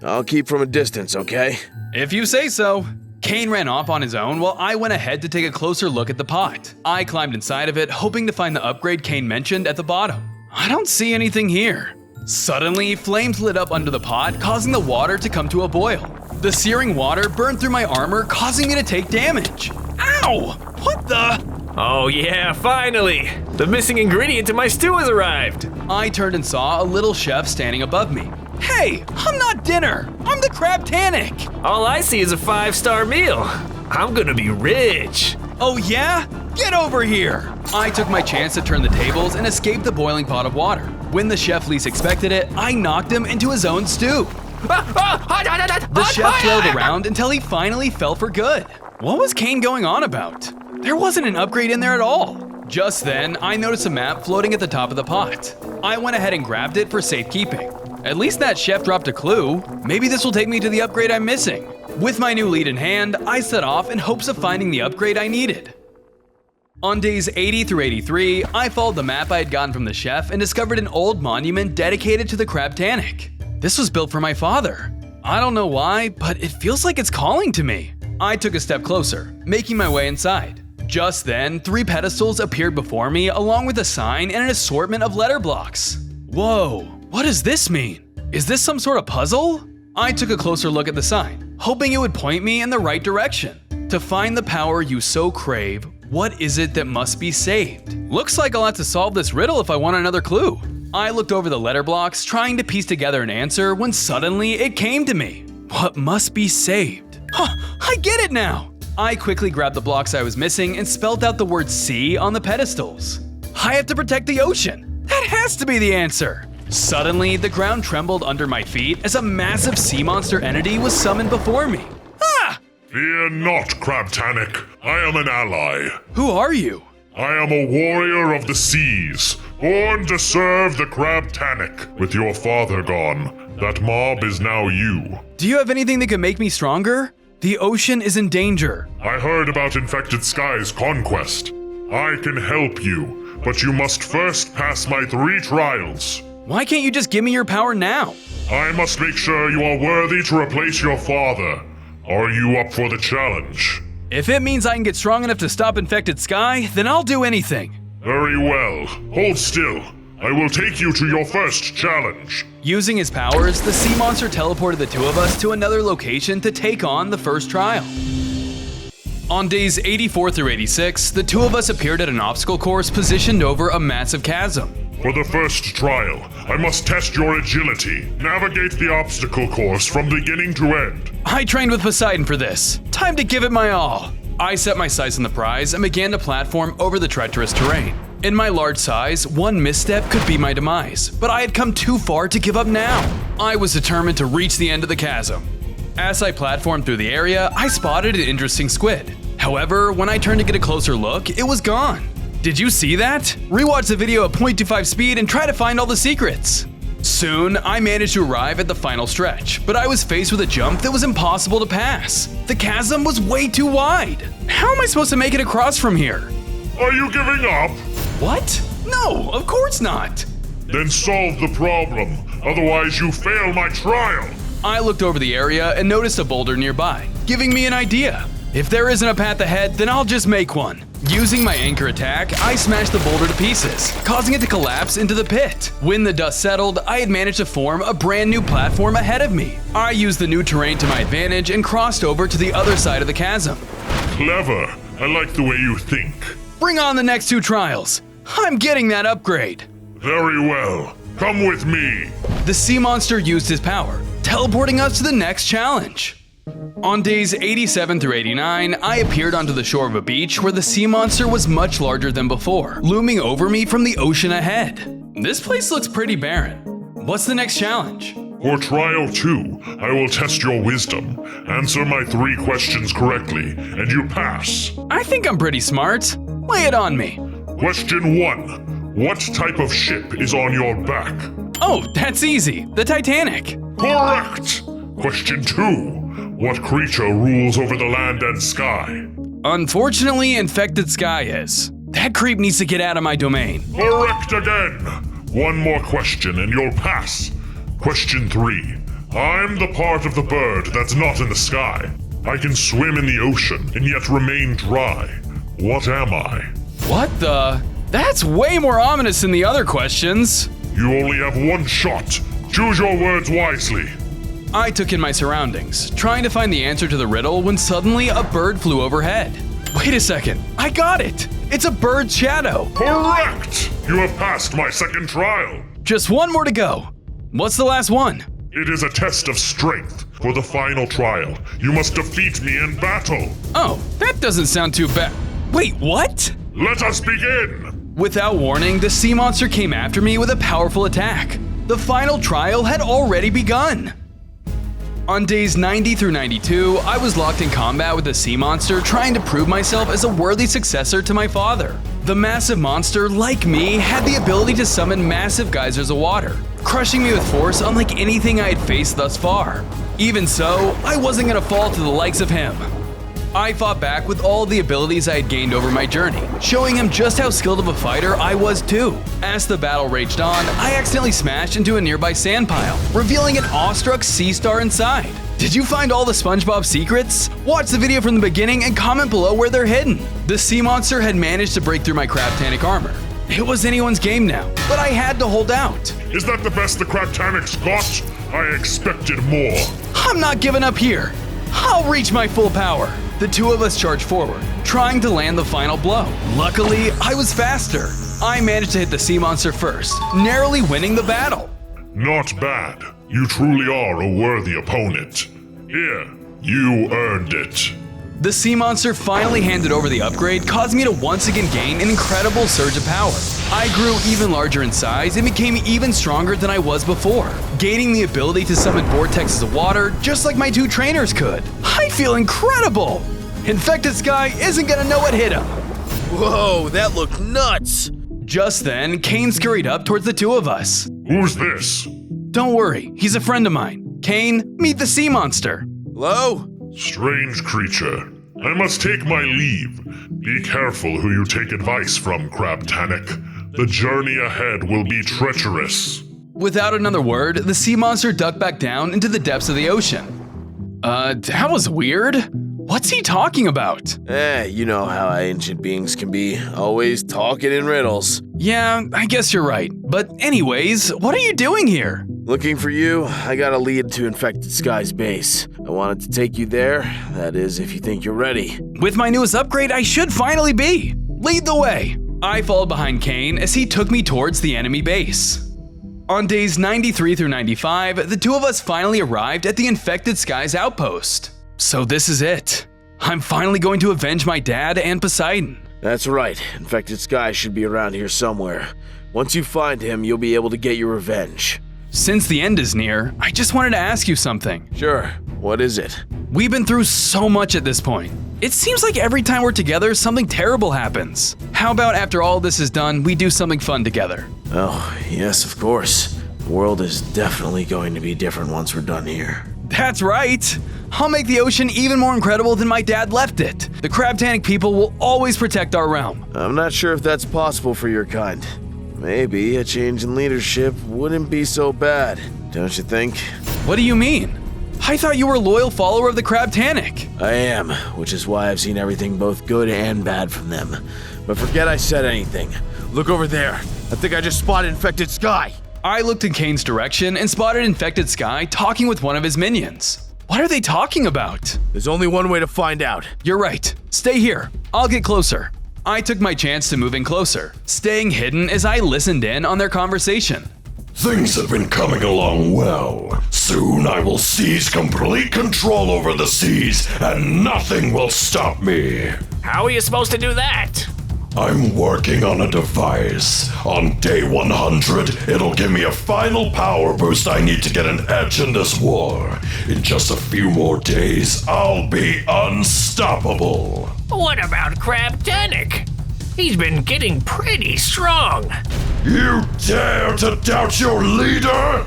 I'll keep from a distance, okay? If you say so. Kane ran off on his own while I went ahead to take a closer look at the pot. I climbed inside of it, hoping to find the upgrade Kane mentioned at the bottom. I don't see anything here. Suddenly, flames lit up under the pot, causing the water to come to a boil. The searing water burned through my armor, causing me to take damage. Ow! What the? Oh yeah, finally! The missing ingredient to my stew has arrived! I turned and saw a little chef standing above me. Hey, I'm not dinner! I'm the Crabtanic! All I see is a 5-star meal. I'm gonna be rich. Oh yeah? Get over here! I took my chance to turn the tables and escape the boiling pot of water. When the chef least expected it, I knocked him into his own stew. The chef flailed around until he finally fell for good. What was Kane going on about? There wasn't an upgrade in there at all. Just then, I noticed a map floating at the top of the pot. I went ahead and grabbed it for safekeeping. At least that chef dropped a clue. Maybe this will take me to the upgrade I'm missing. With my new lead in hand, I set off in hopes of finding the upgrade I needed. On days 80 through 83, I followed the map I had gotten from the chef and discovered an old monument dedicated to the Crabtanic. This was built for my father. I don't know why, but it feels like it's calling to me. I took a step closer, making my way inside. Just then, 3 pedestals appeared before me along with a sign and an assortment of letter blocks. Whoa, what does this mean? Is this some sort of puzzle? I took a closer look at the sign, hoping it would point me in the right direction. To find the power you so crave, what is it that must be saved? Looks like I'll have to solve this riddle if I want another clue. I looked over the letter blocks, trying to piece together an answer when suddenly it came to me. What must be saved? Huh, I get it now! I quickly grabbed the blocks I was missing and spelled out the word sea on the pedestals. I have to protect the ocean. That has to be the answer. Suddenly, the ground trembled under my feet as a massive sea monster entity was summoned before me. Ah! Fear not, Crabtanic. I am an ally. Who are you? I am a warrior of the seas, born to serve the Crabtanic. With your father gone, that mob is now you. Do you have anything that could make me stronger? The ocean is in danger. I heard about Infected Sky's conquest. I can help you, but you must first pass my 3 trials. Why can't you just give me your power now? I must make sure you are worthy to replace your father. Are you up for the challenge? If it means I can get strong enough to stop Infected Sky, then I'll do anything. Very well. Hold still. I will take you to your first challenge. Using his powers, the sea monster teleported the 2 of us to another location to take on the first trial. On days 84 through 86, the 2 of us appeared at an obstacle course positioned over a massive chasm. For the first trial, I must test your agility. Navigate the obstacle course from beginning to end. I trained with Poseidon for this. Time to give it my all. I set my sights on the prize and began to platform over the treacherous terrain. In my large size, one misstep could be my demise, but I had come too far to give up now. I was determined to reach the end of the chasm. As I platformed through the area, I spotted an interesting squid. However, when I turned to get a closer look, it was gone. Did you see that? Rewatch the video at 0.25 speed and try to find all the secrets. Soon, I managed to arrive at the final stretch, but I was faced with a jump that was impossible to pass. The chasm was way too wide. How am I supposed to make it across from here? Are you giving up? What? No, of course not. Then solve the problem. Otherwise, you fail my trial. I looked over the area and noticed a boulder nearby, giving me an idea. If there isn't a path ahead, then I'll just make one. Using my anchor attack, I smashed the boulder to pieces, causing it to collapse into the pit. When the dust settled, I had managed to form a brand new platform ahead of me. I used the new terrain to my advantage and crossed over to the other side of the chasm. Clever. I like the way you think. Bring on the next 2 trials. I'm getting that upgrade. Very well. Come with me. The sea monster used his power, teleporting us to the next challenge. On days 87 through 89, I appeared onto the shore of a beach where the sea monster was much larger than before, looming over me from the ocean ahead. This place looks pretty barren. What's the next challenge? For trial 2, I will test your wisdom. Answer my 3 questions correctly, and you pass. I think I'm pretty smart. Lay it on me. Question 1. What type of ship is on your back? Oh, that's easy. The Titanic. Correct! Question 2. What creature rules over the land and sky? Unfortunately, Infected Sky is. That creep needs to get out of my domain. Correct again! One more question and you'll pass. Question 3. I'm the part of the bird that's not in the sky. I can swim in the ocean and yet remain dry. What am I? What the? That's way more ominous than the other questions. You only have 1 shot. Choose your words wisely. I took in my surroundings, trying to find the answer to the riddle when suddenly a bird flew overhead. Wait a second, I got it! It's a bird's shadow! Correct! You have passed my 2nd trial. Just 1 more to go. What's the last one? It is a test of strength. For the final trial, you must defeat me in battle. Oh, that doesn't sound too bad. Wait, what? Let us begin! Without warning, the sea monster came after me with a powerful attack. The final trial had already begun. On days 90 through 92, I was locked in combat with the sea monster, trying to prove myself as a worthy successor to my father. The massive monster, like me, had the ability to summon massive geysers of water, crushing me with force unlike anything I had faced thus far. Even so, I wasn't gonna fall to the likes of him. I fought back with all the abilities I had gained over my journey, showing him just how skilled of a fighter I was too. As the battle raged on, I accidentally smashed into a nearby sand pile, revealing an awestruck sea star inside. Did you find all the SpongeBob secrets? Watch the video from the beginning and comment below where they're hidden. The sea monster had managed to break through my Crabtanic armor. It was anyone's game now, but I had to hold out. Is that the best the Crabtanic's got? I expected more. I'm not giving up here. I'll reach my full power. The 2 of us charged forward, trying to land the final blow. Luckily, I was faster. I managed to hit the sea monster first, narrowly winning the battle. Not bad. You truly are a worthy opponent. Here, you earned it. The sea monster finally handed over the upgrade, causing me to once again gain an incredible surge of power. I grew even larger in size and became even stronger than I was before, gaining the ability to summon vortexes of water just like my 2 trainers could. I feel incredible! Infected Sky isn't gonna know what hit him. Whoa, that looked nuts! Just then, Kane scurried up towards the 2 of us. Who's this? Don't worry, he's a friend of mine. Kane, meet the sea monster. Hello? Strange creature. I must take my leave. Be careful who you take advice from, Crabtanic. The journey ahead will be treacherous. Without another word, the sea monster ducked back down into the depths of the ocean. That was weird. What's he talking about? You know how ancient beings can be, always talking in riddles. Yeah, I guess you're right. But anyways, what are you doing here? Looking for you, I got a lead to Infected Sky's base. I wanted to take you there, that is, if you think you're ready. With my newest upgrade, I should finally be. Lead the way. I followed behind Kane as he took me towards the enemy base. On days 93 through 95, the 2 of us finally arrived at the Infected Sky's outpost. So this is it. I'm finally going to avenge my dad and Poseidon. That's right, Infected Sky should be around here somewhere. Once you find him, you'll be able to get your revenge. Since the end is near, I just wanted to ask you something. Sure, what is it? We've been through so much at this point. It seems like every time we're together, something terrible happens. How about after all this is done, we do something fun together? Oh, yes, of course. The world is definitely going to be different once we're done here. That's right! I'll make the ocean even more incredible than my dad left it. The Crabtanic people will always protect our realm. I'm not sure if that's possible for your kind. Maybe a change in leadership wouldn't be so bad, don't you think? What do you mean? I thought you were a loyal follower of the Crabtanic. I am, which is why I've seen everything both good and bad from them. But forget I said anything. Look over there. I think I just spotted Infected Sky. I looked in Kane's direction and spotted Infected Sky talking with one of his minions. What are they talking about? There's only one way to find out. You're right. Stay here. I'll get closer. I took my chance to move in closer, staying hidden as I listened in on their conversation. Things have been coming along well. Soon I will seize complete control over the seas, and nothing will stop me. How are you supposed to do that? I'm working on a device. On day 100, it'll give me a final power boost I need to get an edge in this war. In just a few more days, I'll be unstoppable. What about Crabtanic? He's been getting pretty strong. You dare to doubt your leader?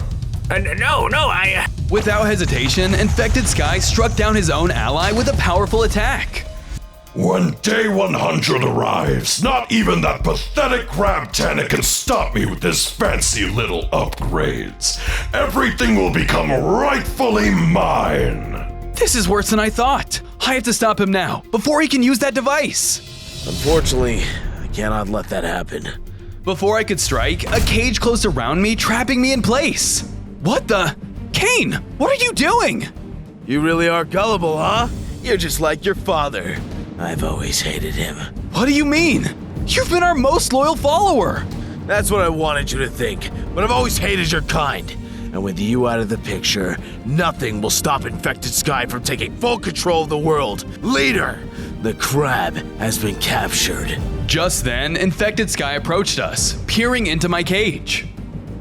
No, I... Without hesitation, Infected Sky struck down his own ally with a powerful attack. When day 100 arrives, not even that pathetic Crabtanic can stop me with his fancy little upgrades. Everything will become rightfully mine. This is worse than I thought. I have to stop him now, before he can use that device. Unfortunately, I cannot let that happen. Before I could strike, a cage closed around me, trapping me in place. What the? Kane, what are you doing? You really are gullible, huh? You're just like your father. I've always hated him. What do you mean? You've been our most loyal follower. That's what I wanted you to think, but I've always hated your kind. And with you out of the picture, nothing will stop Infected Sky from taking full control of the world. Leader, the crab has been captured. Just then, Infected Sky approached us, peering into my cage.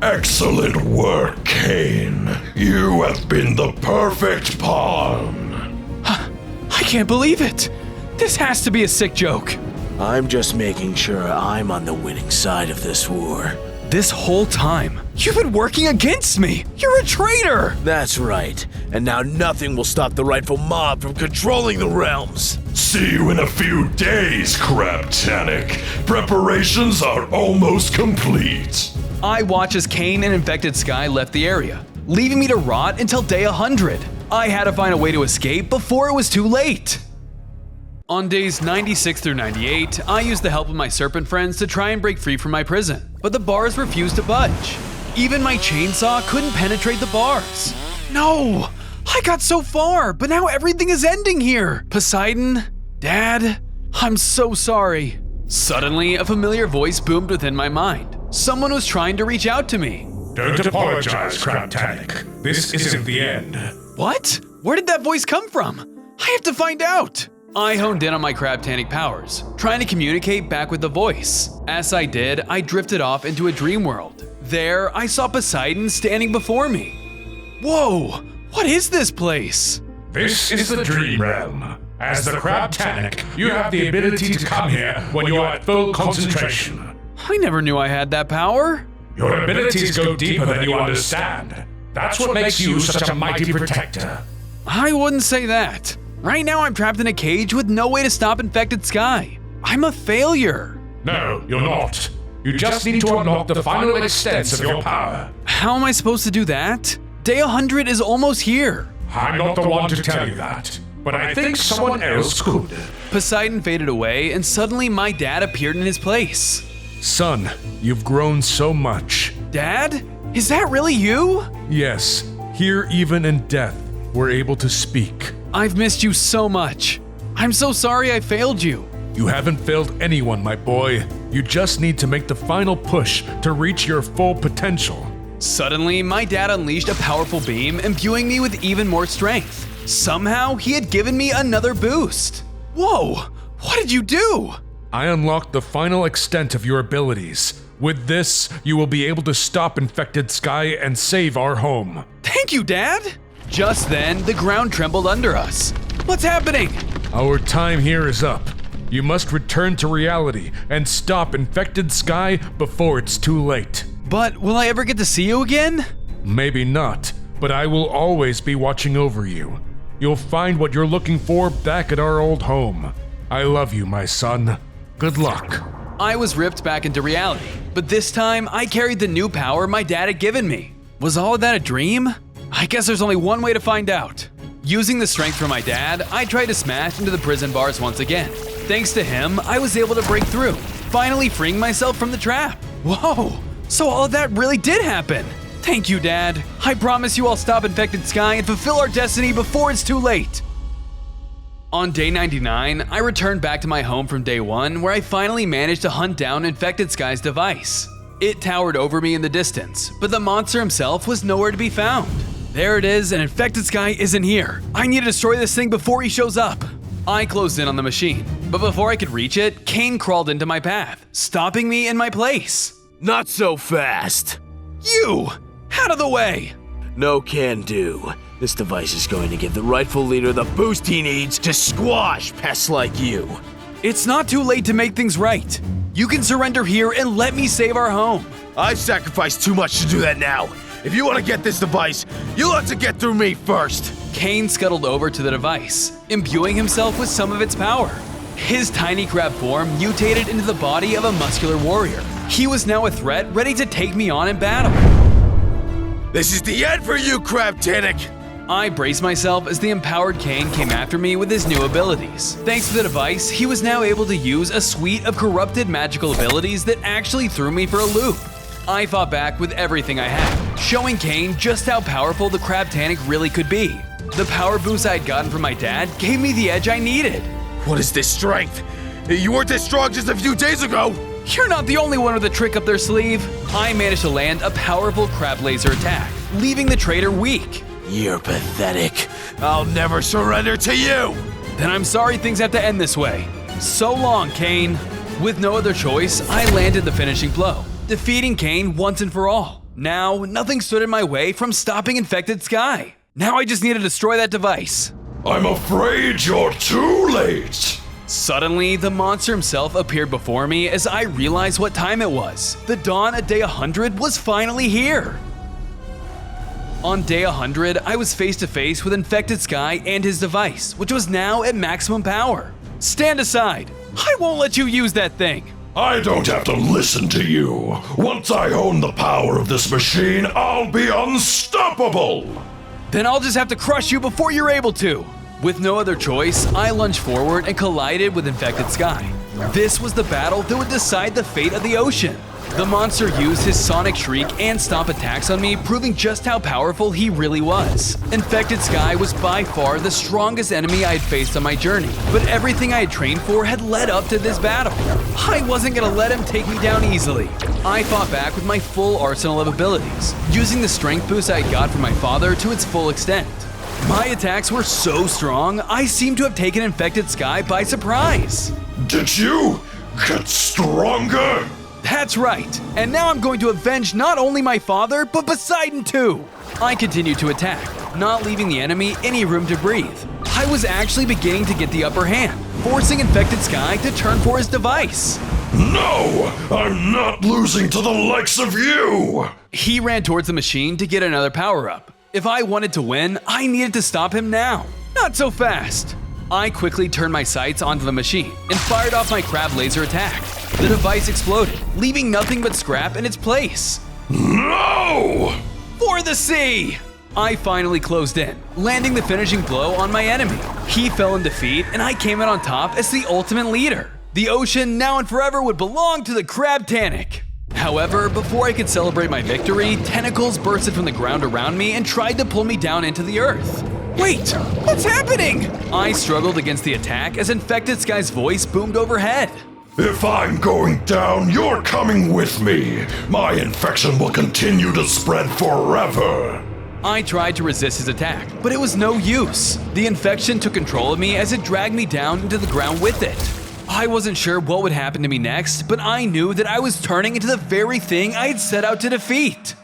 Excellent work, Kane. You have been the perfect pawn. I can't believe it. This has to be a sick joke. I'm just making sure I'm on the winning side of this war. This whole time, you've been working against me. You're a traitor. That's right. And now nothing will stop the rightful mob from controlling the realms. See you in a few days, Crabtanic. Preparations are almost complete. I watch as Kane and Infected Sky left the area, leaving me to rot until day 100. I had to find a way to escape before it was too late. On days 96 through 98, I used the help of my serpent friends to try and break free from my prison, but the bars refused to budge. Even my chainsaw couldn't penetrate the bars. No! I got so far, but now everything is ending here! Poseidon? Dad? I'm so sorry. Suddenly, a familiar voice boomed within my mind. Someone was trying to reach out to me. Don't apologize, Crabtanic. This isn't the end. What? Where did that voice come from? I have to find out! I honed in on my Crabtanic powers, trying to communicate back with the voice. As I did, I drifted off into a dream world. There, I saw Poseidon standing before me. Whoa! What is this place? This is the Dream Realm. As the Crabtanic, you have the ability to come here when you are at full concentration. I never knew I had that power. Your abilities go deeper than you understand. That's what makes you such a mighty protector. I wouldn't say that. Right now I'm trapped in a cage with no way to stop Infected Sky. I'm a failure. No, you're not. You just need to unlock the final extents of your power. How am I supposed to do that? Day 100 is almost here. I'm not the one to tell you that, but I think someone else could. Poseidon faded away and suddenly my dad appeared in his place. Son, you've grown so much. Dad? Is that really you? Yes, here even in death, we're able to speak. I've missed you so much. I'm so sorry I failed you. You haven't failed anyone, my boy. You just need to make the final push to reach your full potential. Suddenly, my dad unleashed a powerful beam, imbuing me with even more strength. Somehow, he had given me another boost. Whoa, what did you do? I unlocked the final extent of your abilities. With this, you will be able to stop Infected Sky and save our home. Thank you, Dad. Just then, the ground trembled under us. What's happening? Our time here is up. You must return to reality and stop Infected Sky before it's too late. But will I ever get to see you again? Maybe not, but I will always be watching over you. You'll find what you're looking for back at our old home. I love you, my son. Good luck. I was ripped back into reality, but this time I carried the new power my dad had given me. Was all of that a dream? I guess there's only one way to find out. Using the strength from my dad, I tried to smash into the prison bars once again. Thanks to him, I was able to break through, finally freeing myself from the trap. Whoa! So all of that really did happen! Thank you, Dad. I promise you I'll stop Infected Sky and fulfill our destiny before it's too late. On day 99, I returned back to my home from day 1 where I finally managed to hunt down Infected Sky's device. It towered over me in the distance, but the monster himself was nowhere to be found. There it is, and Infected Sky isn't here. I need to destroy this thing before he shows up. I closed in on the machine, but before I could reach it, Kane crawled into my path, stopping me in my place. Not so fast. You! Out of the way! No can do. This device is going to give the rightful leader the boost he needs to squash pests like you. It's not too late to make things right. You can surrender here and let me save our home. I've sacrificed too much to do that now. If you want to get this device, you'll have to get through me first. Kane scuttled over to the device, imbuing himself with some of its power. His tiny crab form mutated into the body of a muscular warrior. He was now a threat ready to take me on in battle. This is the end for you, Crabtanic! I braced myself as the empowered Kane came after me with his new abilities. Thanks to the device, he was now able to use a suite of corrupted magical abilities that actually threw me for a loop. I fought back with everything I had, showing Kane just how powerful the Crabtanic really could be. The power boost I had gotten from my dad gave me the edge I needed. What is this strength? You weren't this strong just a few days ago! You're not the only one with a trick up their sleeve. I managed to land a powerful crab laser attack, leaving the traitor weak. You're pathetic. I'll never surrender to you! Then I'm sorry things have to end this way. So long, Kane. With no other choice, I landed the finishing blow, defeating Kane once and for all. Now, nothing stood in my way from stopping Infected Sky. Now I just need to destroy that device. I'm afraid you're too late. Suddenly, the monster himself appeared before me as I realized what time it was. The dawn at day 100 was finally here. On day 100, I was face to face with Infected Sky and his device, which was now at maximum power. Stand aside. I won't let you use that thing. I don't have to listen to you. Once I own the power of this machine, I'll be unstoppable. Then I'll just have to crush you before you're able to. With no other choice, I lunged forward and collided with Infected Sky. This was the battle that would decide the fate of the ocean. The monster used his sonic shriek and stomp attacks on me, proving just how powerful he really was. Infected Sky was by far the strongest enemy I had faced on my journey, but everything I had trained for had led up to this battle. I wasn't gonna let him take me down easily. I fought back with my full arsenal of abilities, using the strength boost I had got from my father to its full extent. My attacks were so strong, I seemed to have taken Infected Sky by surprise. Did you get stronger? That's right, and now I'm going to avenge not only my father, but Poseidon too. I continued to attack, not leaving the enemy any room to breathe. I was actually beginning to get the upper hand, forcing Infected Sky to turn for his device. No, I'm not losing to the likes of you. He ran towards the machine to get another power-up. If I wanted to win, I needed to stop him now. Not so fast. I quickly turned my sights onto the machine and fired off my crab laser attack. The device exploded, leaving nothing but scrap in its place. No! For the sea! I finally closed in, landing the finishing blow on my enemy. He fell in defeat, and I came out on top as the ultimate leader. The ocean now and forever would belong to the Crabtanic. However, before I could celebrate my victory, tentacles bursted from the ground around me and tried to pull me down into the earth. Wait, what's happening? I struggled against the attack as Infected Sky's voice boomed overhead. If I'm going down, you're coming with me. My infection will continue to spread forever. I tried to resist his attack, but it was no use. The infection took control of me as it dragged me down into the ground with it. I wasn't sure what would happen to me next, but I knew that I was turning into the very thing I had set out to defeat.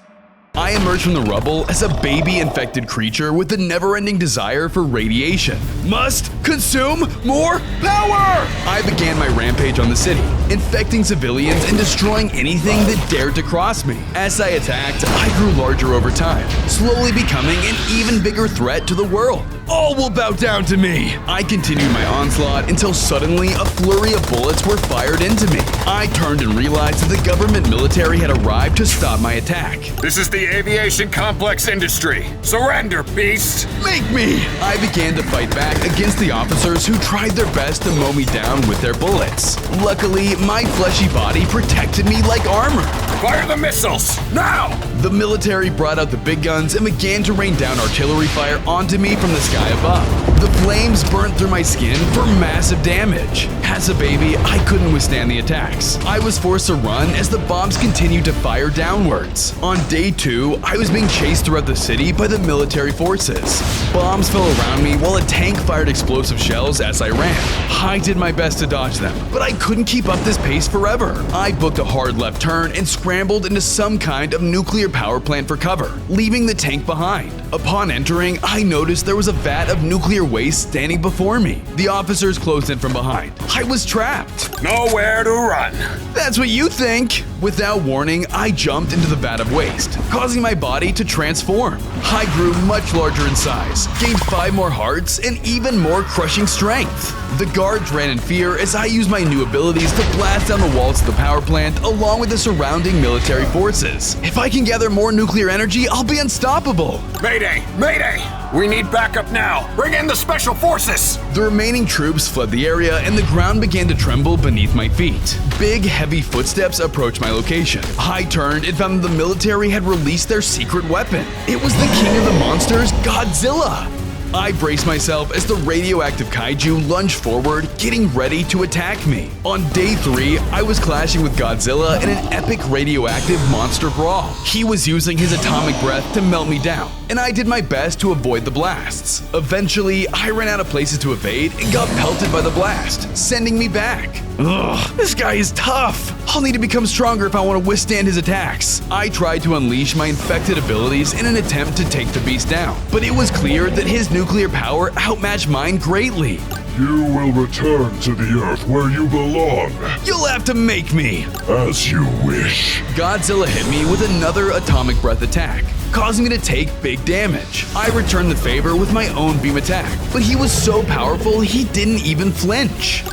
I emerged from the rubble as a baby infected creature with a never-ending desire for radiation. Must consume more power! I began my rampage on the city, infecting civilians and destroying anything that dared to cross me. As I attacked, I grew larger over time, slowly becoming an even bigger threat to the world. all will bow down to me. I continued my onslaught until suddenly a flurry of bullets were fired into me. I turned and realized that the government military had arrived to stop my attack. This is the aviation complex industry. Surrender, beast! Make me! I began to fight back against the officers who tried their best to mow me down with their bullets. Luckily, my fleshy body protected me like armor. Fire the missiles! Now! The military brought out the big guns and began to rain down artillery fire onto me from the sky above. The flames burnt through my skin for massive damage. As a baby, I couldn't withstand the attacks. I was forced to run as the bombs continued to fire downwards. On day 2, I was being chased throughout the city by the military forces. Bombs fell around me while a tank fired explosive shells as I ran. I did my best to dodge them, but I couldn't keep up this pace forever. I booked a hard left turn and scrambled into some kind of nuclear power plant for cover, leaving the tank behind. Upon entering, I noticed there was a vat of nuclear waste standing before me. The officers closed in from behind. I was trapped. Nowhere to run. That's what you think. Without warning, I jumped into the vat of waste, causing my body to transform. I grew much larger in size, gained 5 more hearts, and even more crushing strength. The guards ran in fear as I used my new abilities to blast down the walls of the power plant along with the surrounding military forces. If I can gather more nuclear energy, I'll be unstoppable. Mayday! Mayday! We need backup now! Bring in the special forces! The remaining troops fled the area and the ground began to tremble beneath my feet. Big, heavy footsteps approached my location. I turned and found that the military had released their secret weapon. It was the king of the monsters, Godzilla. I braced myself as the radioactive kaiju lunged forward, getting ready to attack me. On day 3, I was clashing with Godzilla in an epic radioactive monster brawl. He was using his atomic breath to melt me down, and I did my best to avoid the blasts. Eventually, I ran out of places to evade and got pelted by the blast, sending me back. Ugh, this guy is tough. I'll need to become stronger if I want to withstand his attacks. I tried to unleash my infected abilities in an attempt to take the beast down, but it was clear that his nuclear power outmatched mine greatly. You will return to the Earth where you belong. You'll have to make me. As you wish. Godzilla hit me with another atomic breath attack, causing me to take big damage. I returned the favor with my own beam attack, but he was so powerful he didn't even flinch.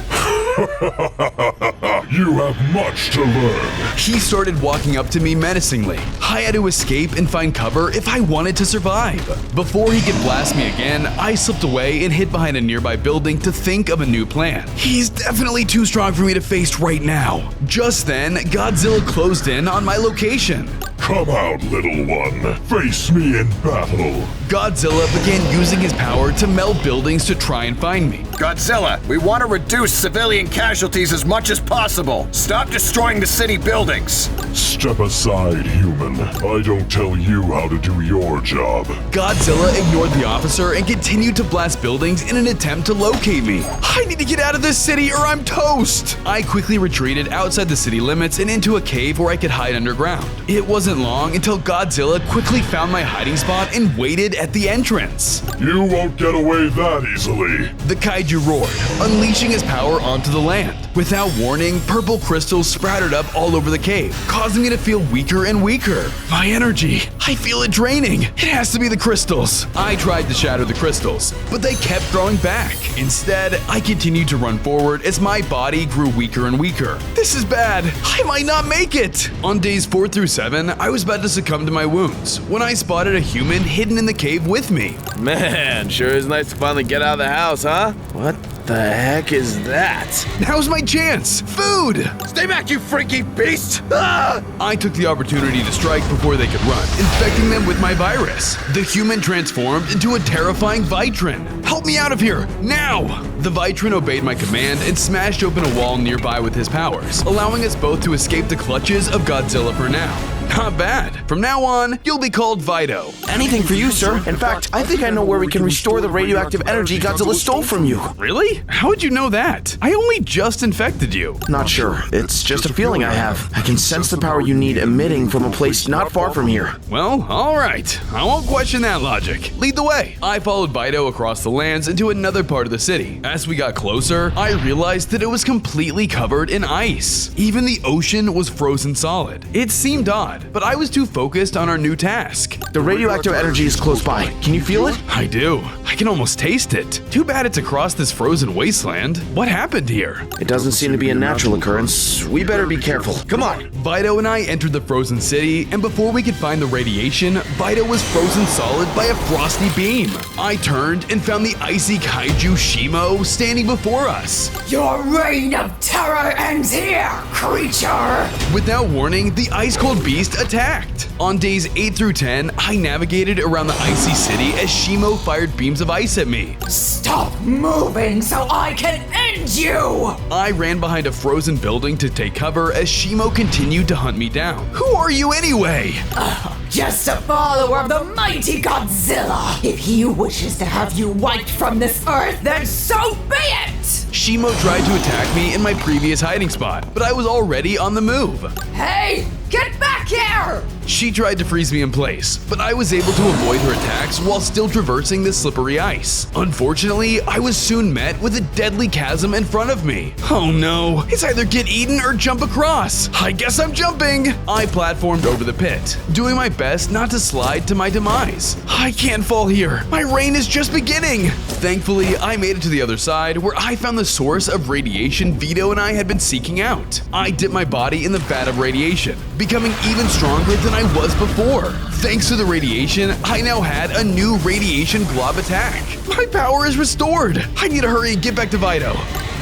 You have much to learn. He started walking up to me menacingly. I had to escape and find cover if I wanted to survive. Before he could blast me again, I slipped away and hid behind a nearby building to think of a new plan. He's definitely too strong for me to face right now. Just then, Godzilla closed in on my location. Come out, little one. Face me in battle. Godzilla began using his power to melt buildings to try and find me. Godzilla, we want to reduce civilian casualties as much as possible. Stop destroying the city buildings. Step aside, human. I don't tell you how to do your job. Godzilla ignored the officer and continued to blast buildings in an attempt to locate me. I need to get out of this city or I'm toast! I quickly retreated outside the city limits and into a cave where I could hide underground. It wasn't long until Godzilla quickly found my hiding spot and waited at the entrance. You won't get away that easily. The kaiju roared, unleashing his power onto the land. Without warning, purple crystals sprouted up all over the cave, causing me to feel weaker and weaker. My energy, I feel it draining. It has to be the crystals. I tried to shatter the crystals, but they kept throwing back. Instead, I continued to run forward as my body grew weaker and weaker. This is bad. I might not make it. On days 4 through 7, I was about to succumb to my wounds when I spotted a human hidden in the cave with me. Man, sure is nice to finally get out of the house, huh? What the heck is that? Now's my chance. Food! Stay back, you freaky beast! Ah! I took the opportunity to strike before they could run, infecting them with my virus. The human transformed into a terrifying Vitrin. Help me out of here, now! The Vitrin obeyed my command and smashed open a wall nearby with his powers, allowing us both to escape the clutches of Godzilla for now. Not bad. From now on, you'll be called Vito. Anything for you, sir. In fact, I think I know where we can restore the radioactive energy Godzilla stole from you. Really? How would you know that? I only just infected you. Not sure. It's just a feeling I have. I can sense the power you need emitting from a place not far from here. Well, alright. I won't question that logic. Lead the way. I followed Vito across the lands into another part of the city. As we got closer, I realized that it was completely covered in ice. Even the ocean was frozen solid. It seemed odd, but I was too focused on our new task. The radioactive energy is close by. Can you feel it? I do. I can almost taste it. Too bad it's across this frozen wasteland. What happened here? It doesn't seem to be a natural occurrence. We better be careful. Come on. Vito and I entered the frozen city, and before we could find the radiation, Vito was frozen solid by a frosty beam. I turned and found the icy kaiju Shimo standing before us. Your reign of terror ends here, creature! Without warning, the ice-cold beast attacked. On days 8 through 10, I navigated around the icy city as Shimo fired beams of ice at me. Stop moving so I can end you! I ran behind a frozen building to take cover as Shimo continued to hunt me down. Who are you anyway? Just a follower of the mighty Godzilla. If he wishes to have you wiped from this earth, then so be it! Shimo tried to attack me in my previous hiding spot, but I was already on the move. Hey, get back here! She tried to freeze me in place, but I was able to avoid her attacks while still traversing the slippery ice. Unfortunately, I was soon met with a deadly chasm in front of me. Oh no, it's either get eaten or jump across. I guess I'm jumping. I platformed over the pit, doing my best not to slide to my demise. I can't fall here. My reign is just beginning. Thankfully, I made it to the other side where I found the source of radiation Vito and I had been seeking out. I dipped my body in the vat of radiation, becoming even stronger than I was before. Thanks to the radiation, I now had a new radiation glob attack. My power is restored. I need to hurry and get back to Vito.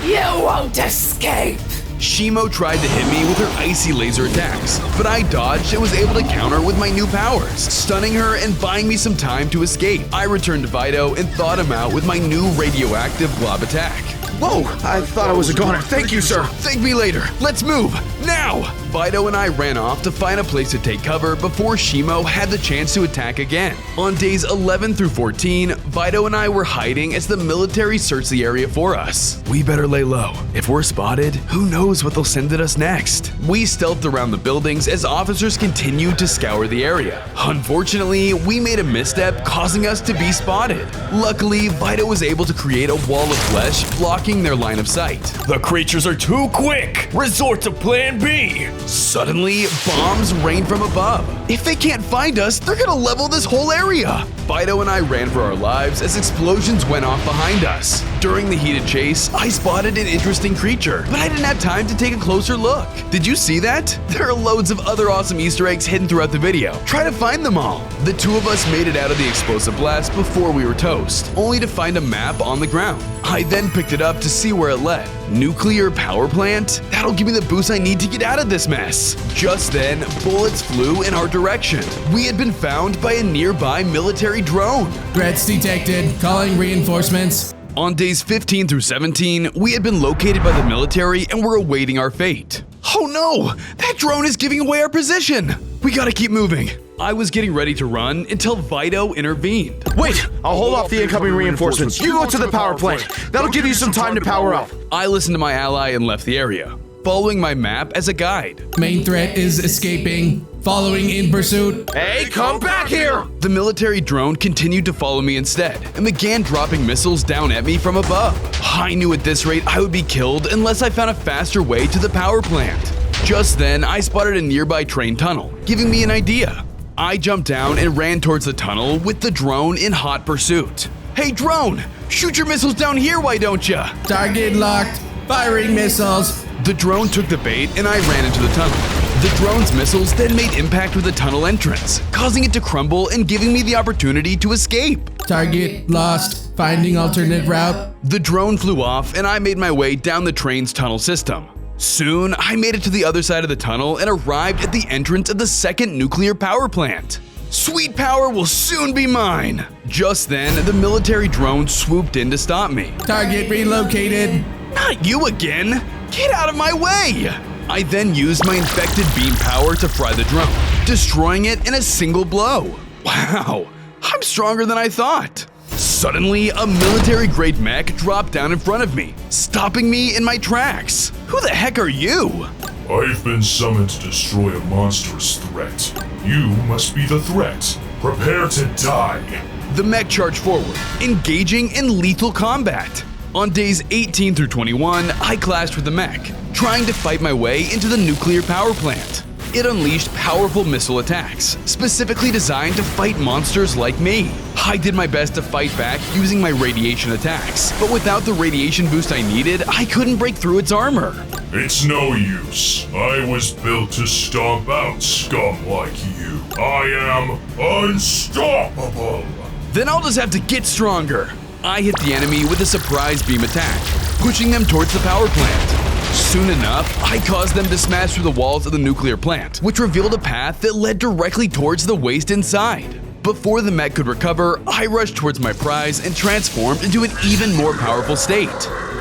You won't escape! Shimo tried to hit me with her icy laser attacks, but I dodged and was able to counter with my new powers, stunning her and buying me some time to escape. I returned to Vito and thawed him out with my new radioactive glob attack. Whoa, I thought I was a goner. Thank you, sir. Thank me later. Let's move, now! Vito and I ran off to find a place to take cover before Shimo had the chance to attack again. On days 11 through 14, Vito and I were hiding as the military searched the area for us. We better lay low. If we're spotted, who knows what they'll send at us next? We stealthed around the buildings as officers continued to scour the area. Unfortunately, we made a misstep, causing us to be spotted. Luckily, Vito was able to create a wall of flesh blocking their line of sight. The creatures are too quick! Resort to Plan B! Suddenly, bombs rained from above. If they can't find us, they're gonna level this whole area. Vito and I ran for our lives as explosions went off behind us. During the heated chase, I spotted an interesting creature, but I didn't have time to take a closer look. Did you see that? There are loads of other awesome Easter eggs hidden throughout the video. Try to find them all. The two of us made it out of the explosive blast before we were toast, only to find a map on the ground. I then picked it up to see where it led. Nuclear power plant? That'll give me the boost I need to get out of this mess. Just then, bullets flew in our direction. We had been found by a nearby military drone. Threats detected. Calling reinforcements. On days 15 through 17, we had been located by the military and were awaiting our fate. Oh no! That drone is giving away our position! We gotta keep moving. I was getting ready to run until Vito intervened. Wait, I'll hold off the incoming reinforcements. You go to the power plant. That'll give you some time to power up. I listened to my ally and left the area, following my map as a guide. Main threat is escaping. Following in pursuit. Hey, come back here! The military drone continued to follow me instead and began dropping missiles down at me from above. I knew at this rate I would be killed unless I found a faster way to the power plant. Just then, I spotted a nearby train tunnel, giving me an idea. I jumped down and ran towards the tunnel with the drone in hot pursuit. Hey drone, shoot your missiles down here, why don't ya? Target locked. Firing missiles. The drone took the bait and I ran into the tunnel. The drone's missiles then made impact with the tunnel entrance, causing it to crumble and giving me the opportunity to escape. Target lost. Finding alternate route. The drone flew off and I made my way down the train's tunnel system. Soon, I made it to the other side of the tunnel and arrived at the entrance of the second nuclear power plant. Sweet power will soon be mine! Just then, the military drone swooped in to stop me. Target relocated. Not you again! Get out of my way! I then used my infected beam power to fry the drone, destroying it in a single blow. Wow, I'm stronger than I thought. Suddenly, a military-grade mech dropped down in front of me, stopping me in my tracks. Who the heck are you? I've been summoned to destroy a monstrous threat. You must be the threat. Prepare to die. The mech charged forward, engaging in lethal combat. On days 18 through 21, I clashed with the mech, trying to fight my way into the nuclear power plant. It unleashed powerful missile attacks, specifically designed to fight monsters like me. I did my best to fight back using my radiation attacks, but without the radiation boost I needed, I couldn't break through its armor. It's no use. I was built to stomp out scum like you. I am unstoppable. Then I'll just have to get stronger. I hit the enemy with a surprise beam attack, pushing them towards the power plant. Soon enough, I caused them to smash through the walls of the nuclear plant, which revealed a path that led directly towards the waste inside. Before the mech could recover, I rushed towards my prize and transformed into an even more powerful state.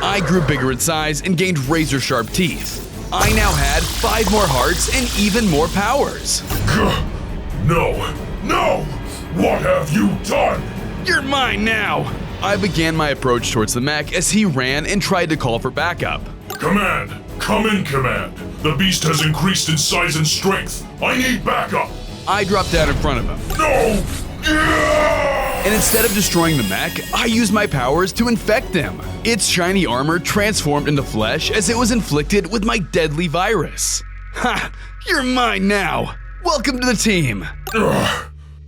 I grew bigger in size and gained razor-sharp teeth. I now had 5 more hearts and even more powers. No! No! What have you done? You're mine now! I began my approach towards the mech as he ran and tried to call for backup. Command! Come in, Command! The beast has increased in size and strength. I need backup! I dropped down in front of him. No! And instead of destroying the mech, I used my powers to infect him. Its shiny armor transformed into flesh as it was inflicted with my deadly virus. Ha! You're mine now! Welcome to the team!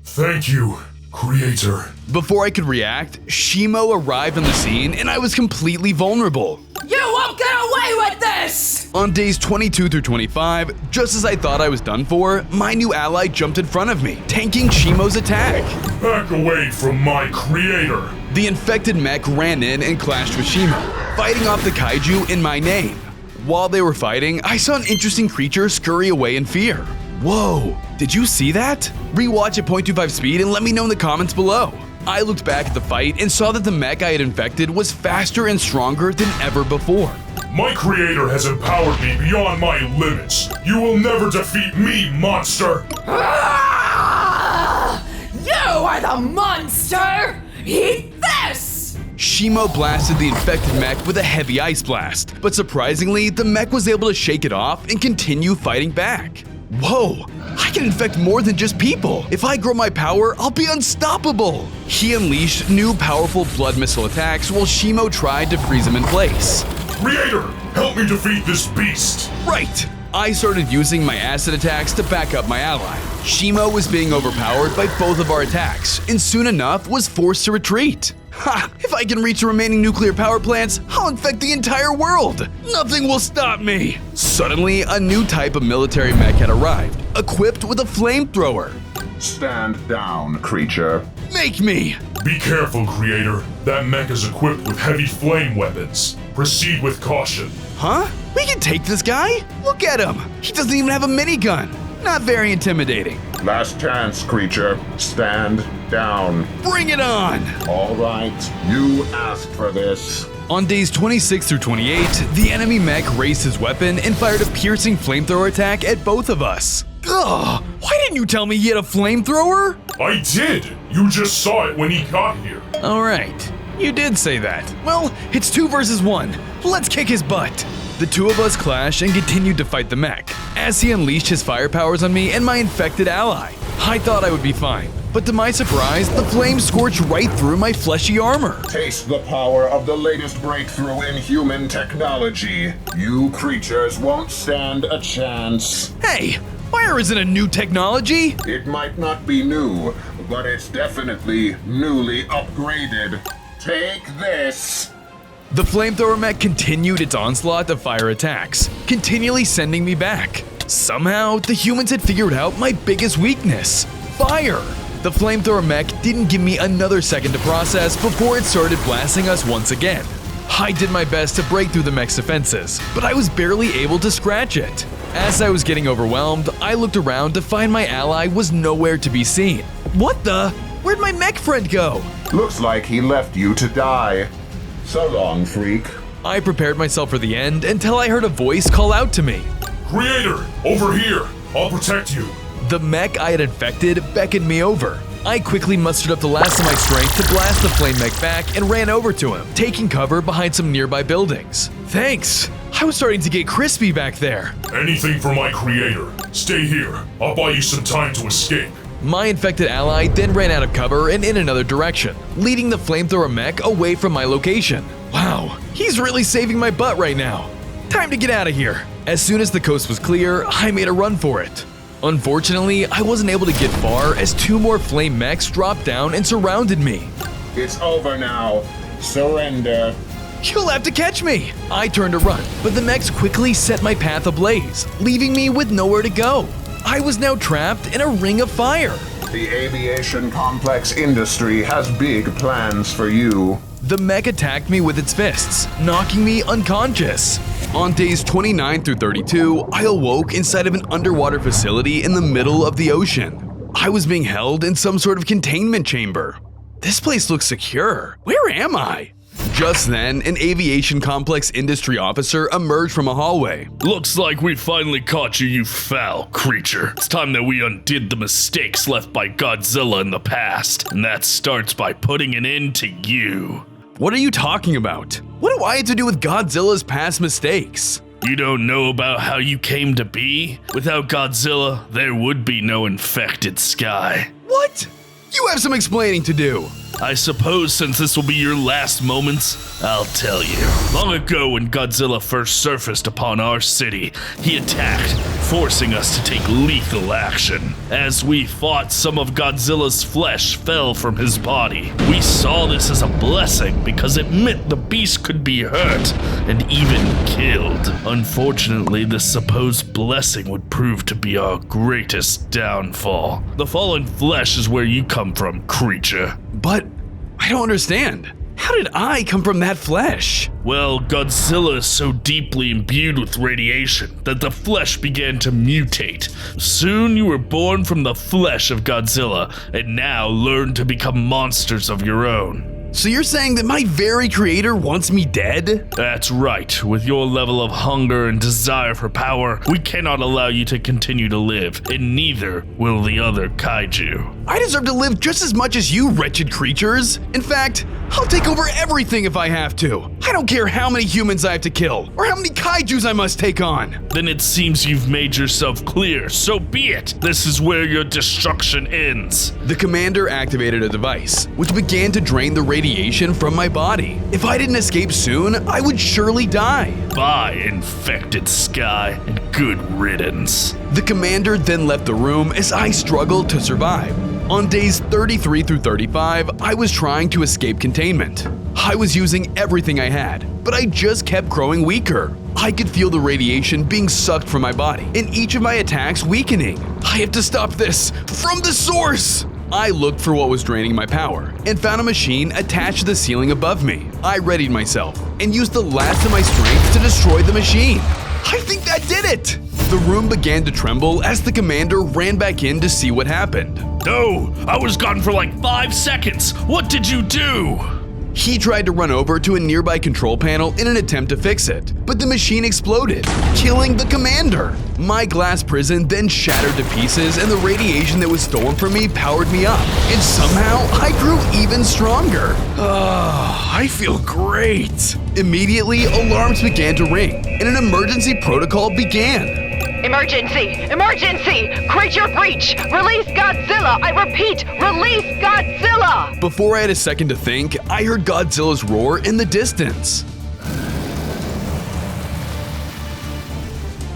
Thank you, Creator. Before I could react, Shimo arrived on the scene and I was completely vulnerable. You won't get away with this! On days 22 through 25, just as I thought I was done for, my new ally jumped in front of me, tanking Shimo's attack. Back away from my creator! The infected mech ran in and clashed with Shimo, fighting off the kaiju in my name. While they were fighting, I saw an interesting creature scurry away in fear. Whoa, did you see that? Rewatch at 0.25 speed and let me know in the comments below. I looked back at the fight and saw that the mech I had infected was faster and stronger than ever before. My creator has empowered me beyond my limits. You will never defeat me, monster! Ah! You are the monster! Eat this! Shimo blasted the infected mech with a heavy ice blast, but surprisingly, the mech was able to shake it off and continue fighting back. Whoa, I can infect more than just people. If I grow my power, I'll be unstoppable. He unleashed new powerful blood missile attacks while Shimo tried to freeze him in place. Creator, help me defeat this beast! Right. I started using my acid attacks to back up my ally. Shimo was being overpowered by both of our attacks, and soon enough was forced to retreat. Ha! If I can reach the remaining nuclear power plants, I'll infect the entire world! Nothing will stop me! Suddenly, a new type of military mech had arrived, equipped with a flamethrower. Stand down, creature. Make me! Be careful, Creator. That mech is equipped with heavy flame weapons. Proceed with caution. Huh? We can take this guy? Look at him! He doesn't even have a minigun! Not very intimidating. Last chance, creature. Stand down. Bring it on! All right, you asked for this. On days 26 through 28, the enemy mech raised his weapon and fired a piercing flamethrower attack at both of us. Ugh! Why didn't you tell me he had a flamethrower? I did! You just saw it when he got here. Alright, you did say that. Well, it's 2 versus 1. Let's kick his butt. The two of us clashed and continued to fight the mech, as he unleashed his fire powers on me and my infected ally. I thought I would be fine, but to my surprise, the flames scorched right through my fleshy armor. Taste the power of the latest breakthrough in human technology. You creatures won't stand a chance. Hey, fire isn't a new technology. It might not be new, but it's definitely newly upgraded. Take this. The flamethrower mech continued its onslaught of fire attacks, continually sending me back. Somehow, the humans had figured out my biggest weakness: fire. The flamethrower mech didn't give me another second to process before it started blasting us once again. I did my best to break through the mech's defenses, but I was barely able to scratch it. As I was getting overwhelmed, I looked around to find my ally was nowhere to be seen. What the? Where'd my mech friend go? Looks like he left you to die. So long, freak. I prepared myself for the end until I heard a voice call out to me. Creator, over here! I'll protect you! The mech I had infected beckoned me over. I quickly mustered up the last of my strength to blast the flame mech back and ran over to him, taking cover behind some nearby buildings. Thanks! I was starting to get crispy back there. Anything for my creator. Stay here. I'll buy you some time to escape. My infected ally then ran out of cover and in another direction, leading the flamethrower mech away from my location. Wow, he's really saving my butt right now. Time to get out of here. As soon as the coast was clear, I made a run for it. Unfortunately, I wasn't able to get far as 2 more flame mechs dropped down and surrounded me. It's over now. Surrender. You'll have to catch me! I turned to run, but the mechs quickly set my path ablaze, leaving me with nowhere to go. I was now trapped in a ring of fire. The aviation complex industry has big plans for you. The mech attacked me with its fists, knocking me unconscious. On days 29 through 32, I awoke inside of an underwater facility in the middle of the ocean. I was being held in some sort of containment chamber. This place looks secure. Where am I? Just then, an aviation complex industry officer emerged from a hallway. Looks like we finally caught you, you foul creature. It's time that we undid the mistakes left by Godzilla in the past, and that starts by putting an end to you. What are you talking about? What do I have to do with Godzilla's past mistakes? You don't know about how you came to be? Without Godzilla, there would be no infected sky. What? You have some explaining to do. I suppose since this will be your last moments, I'll tell you. Long ago when Godzilla first surfaced upon our city, he attacked, forcing us to take lethal action. As we fought, some of Godzilla's flesh fell from his body. We saw this as a blessing because it meant the beast could be hurt and even killed. Unfortunately, this supposed blessing would prove to be our greatest downfall. The fallen flesh is where you come from, creature. But I don't understand. How did I come from that flesh? Well, Godzilla is so deeply imbued with radiation that the flesh began to mutate. Soon you were born from the flesh of Godzilla and now learn to become monsters of your own. So you're saying that my very creator wants me dead? That's right. With your level of hunger and desire for power, we cannot allow you to continue to live, and neither will the other kaiju. I deserve to live just as much as you wretched creatures. In fact, I'll take over everything if I have to. I don't care how many humans I have to kill, or how many kaijus I must take on. Then it seems you've made yourself clear, so be it. This is where your destruction ends. The commander activated a device, which began to drain the radiation from my body. If I didn't escape soon, I would surely die. Bye, infected sky, and good riddance. The commander then left the room as I struggled to survive. On days 33 through 35, I was trying to escape containment. I was using everything I had, but I just kept growing weaker. I could feel the radiation being sucked from my body, and each of my attacks weakening. I have to stop this from the source! I looked for what was draining my power, and found a machine attached to the ceiling above me. I readied myself, and used the last of my strength to destroy the machine. I think that did it! The room began to tremble as the commander ran back in to see what happened. No, I was gone for like 5 seconds. What did you do? He tried to run over to a nearby control panel in an attempt to fix it, but the machine exploded, killing the commander. My glass prison then shattered to pieces, and the radiation that was stolen from me powered me up, and somehow I grew even stronger. I feel great. Immediately, alarms began to ring, and an emergency protocol began. Emergency! Emergency! Creature breach! Release Godzilla! I repeat, release Godzilla! Before I had a second to think, I heard Godzilla's roar in the distance.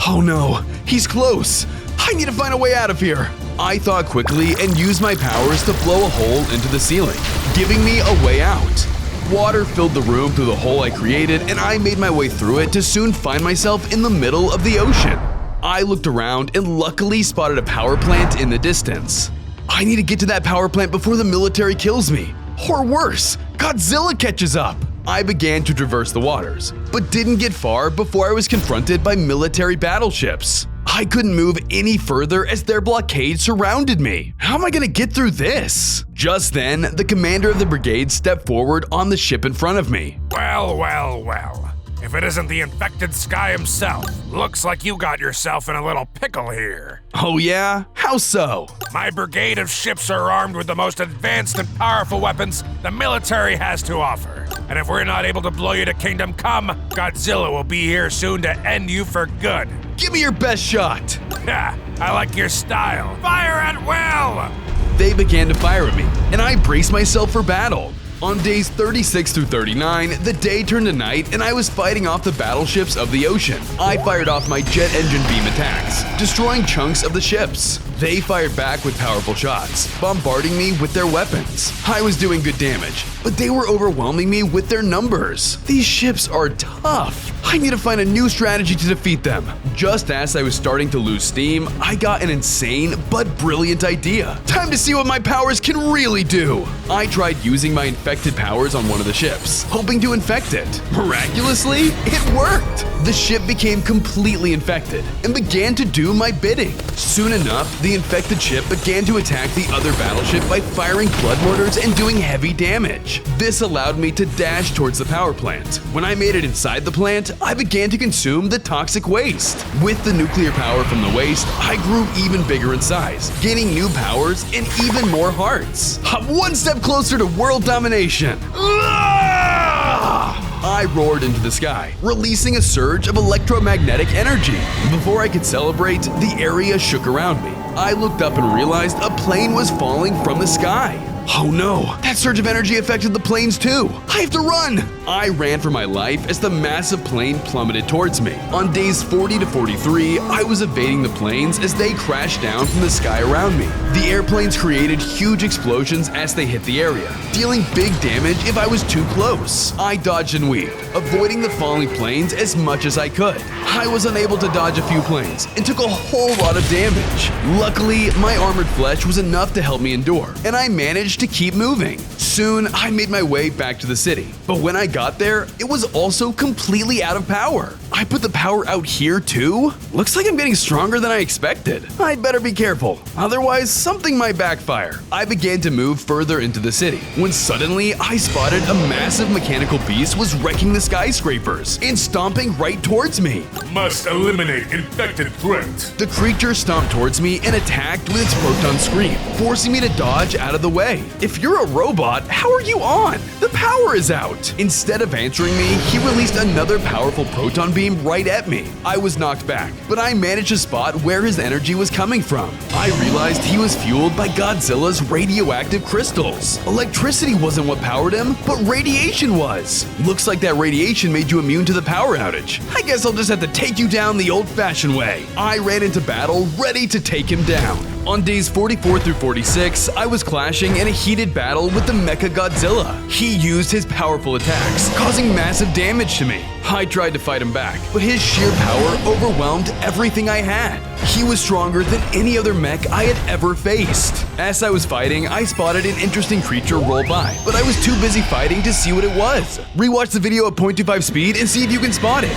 Oh no, he's close. I need to find a way out of here. I thought quickly and used my powers to blow a hole into the ceiling, giving me a way out. Water filled the room through the hole I created, and I made my way through it to soon find myself in the middle of the ocean. I looked around and luckily spotted a power plant in the distance. I need to get to that power plant before the military kills me. Or worse, Godzilla catches up. I began to traverse the waters, but didn't get far before I was confronted by military battleships. I couldn't move any further as their blockade surrounded me. How am I gonna get through this? Just then, the commander of the brigade stepped forward on the ship in front of me. Well, well, well. If it isn't the infected Sky himself, looks like you got yourself in a little pickle here. Oh yeah? How so? My brigade of ships are armed with the most advanced and powerful weapons the military has to offer. And if we're not able to blow you to Kingdom Come, Godzilla will be here soon to end you for good. Give me your best shot. Ha! I like your style. Fire at will! They began to fire at me, and I braced myself for battle. On days 36 through 39, the day turned to night and I was fighting off the battleships of the ocean. I fired off my jet engine beam attacks, destroying chunks of the ships. They fired back with powerful shots, bombarding me with their weapons. I was doing good damage, but they were overwhelming me with their numbers. These ships are tough. I need to find a new strategy to defeat them. Just as I was starting to lose steam, I got an insane but brilliant idea. Time to see what my powers can really do. I tried using my infected powers on one of the ships, hoping to infect it. Miraculously, it worked. The ship became completely infected and began to do my bidding. Soon enough, the infected ship began to attack the other battleship by firing blood mortars and doing heavy damage. This allowed me to dash towards the power plant. When I made it inside the plant, I began to consume the toxic waste. With the nuclear power from the waste, I grew even bigger in size, gaining new powers and even more hearts. I'm one step closer to world domination. I roared into the sky, releasing a surge of electromagnetic energy. Before I could celebrate, the area shook around me. I looked up and realized a plane was falling from the sky. Oh no, that surge of energy affected the planes too. I have to run! I ran for my life as the massive plane plummeted towards me. On days 40 to 43, I was evading the planes as they crashed down from the sky around me. The airplanes created huge explosions as they hit the area, dealing big damage if I was too close. I dodged and weaved, avoiding the falling planes as much as I could. I was unable to dodge a few planes and took a whole lot of damage. Luckily, my armored flesh was enough to help me endure, and I managed to keep moving. Soon, I made my way back to the city, but when I got there, it was also completely out of power. I put the power out here too? Looks like I'm getting stronger than I expected. I'd better be careful, otherwise something might backfire. I began to move further into the city, when suddenly I spotted a massive mechanical beast was wrecking the skyscrapers and stomping right towards me. Must eliminate infected threat. The creature stomped towards me and attacked with its proton scream, forcing me to dodge out of the way. If you're a robot, how are you on? The power is out. Instead of answering me, he released another powerful proton beam right at me. I was knocked back, but I managed to spot where his energy was coming from. I realized he was fueled by Godzilla's radioactive crystals. Electricity wasn't what powered him, but radiation was. Looks like that radiation made you immune to the power outage. I guess I'll just have to take you down the old-fashioned way. I ran into battle, ready to take him down. On days 44 through 46, I was clashing in a heated battle with the Mecha Godzilla. He used his powerful attacks, causing massive damage to me. I tried to fight him back, but his sheer power overwhelmed everything I had. He was stronger than any other mech I had ever faced. As I was fighting, I spotted an interesting creature roll by, but I was too busy fighting to see what it was. Rewatch the video at 0.25 speed and see if you can spot it.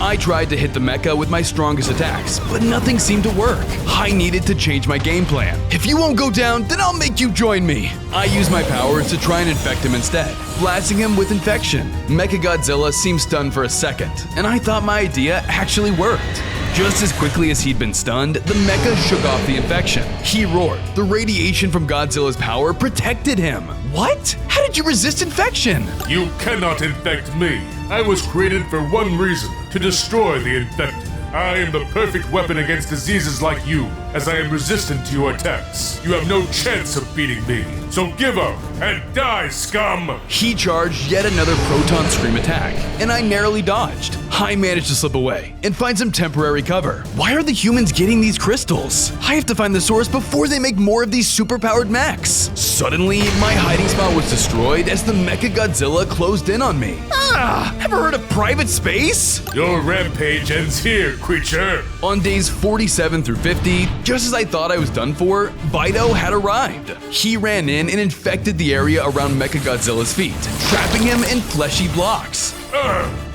I tried to hit the mecha with my strongest attacks, but nothing seemed to work. I needed to change my game plan. If you won't go down, then I'll make you join me. I used my powers to try and infect him instead, blasting him with infection. Mecha Godzilla seemed stunned for a second, and I thought my idea actually worked. Just as quickly as he'd been stunned, the mecha shook off the infection. He roared. The radiation from Godzilla's power protected him. What? How did you resist infection? You cannot infect me. I was created for one reason, to destroy the infected. I am the perfect weapon against diseases like you, as I am resistant to your attacks. You have no chance of beating me, so give up and die, scum! He charged yet another proton scream attack, and I narrowly dodged. I managed to slip away and find some temporary cover. Why are the humans getting these crystals? I have to find the source before they make more of these superpowered mechs. Suddenly, my hiding spot was destroyed as the Mecha Godzilla closed in on me. Ever heard of private space? Your rampage ends here, creature. On days 47 through 50, just as I thought I was done for, Vito had arrived. He ran in and infected the area around Mechagodzilla's feet, trapping him in fleshy blocks.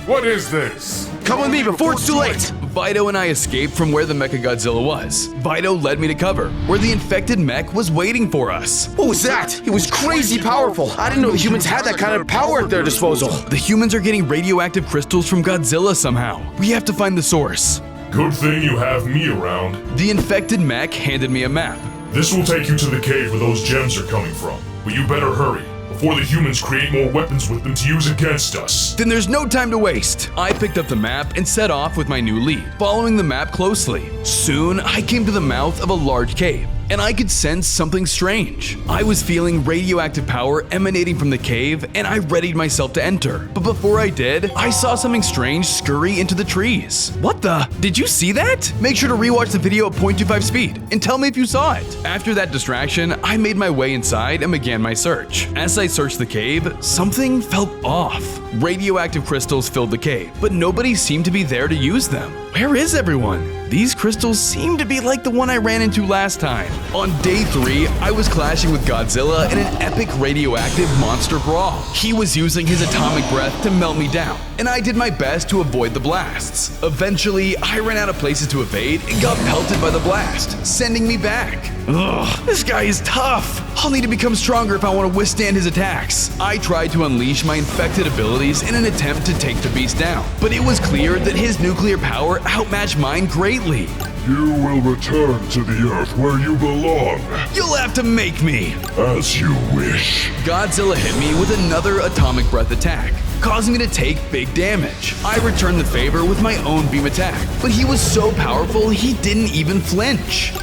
What is this? Come with me before it's too late! Vito and I escaped from where the Mechagodzilla was. Vito led me to cover, where the infected mech was waiting for us. What was that? It was crazy powerful. I didn't know the humans had that kind of power at their disposal. The humans are getting radioactive crystals from Godzilla somehow. We have to find the source. Good thing you have me around. The infected mech handed me a map. This will take you to the cave where those gems are coming from, but you better hurry, before the humans create more weapons with them to use against us. Then there's no time to waste. I picked up the map and set off with my new lead, following the map closely. Soon, I came to the mouth of a large cave. and I could sense something strange. I was feeling radioactive power emanating from the cave, and I readied myself to enter. But before I did, I saw something strange scurry into the trees. What the? Did you see that? Make sure to rewatch the video at 0.25 speed and tell me if you saw it. After that distraction, I made my way inside and began my search. As I searched the cave, something felt off. Radioactive crystals filled the cave, but nobody seemed to be there to use them. Where is everyone? These crystals seem to be like the one I ran into last time. On day 3, I was clashing with Godzilla in an epic radioactive monster brawl. He was using his atomic breath to melt me down, and I did my best to avoid the blasts. Eventually, I ran out of places to evade and got pelted by the blast, sending me back. Ugh, this guy is tough. I'll need to become stronger if I want to withstand his attacks. I tried to unleash my infected abilities in an attempt to take the beast down, but it was clear that his nuclear power outmatched mine greatly. You will return to the Earth where you belong. You'll have to make me. As you wish. Godzilla hit me with another atomic breath attack, causing me to take big damage. I returned the favor with my own beam attack, but he was so powerful he didn't even flinch.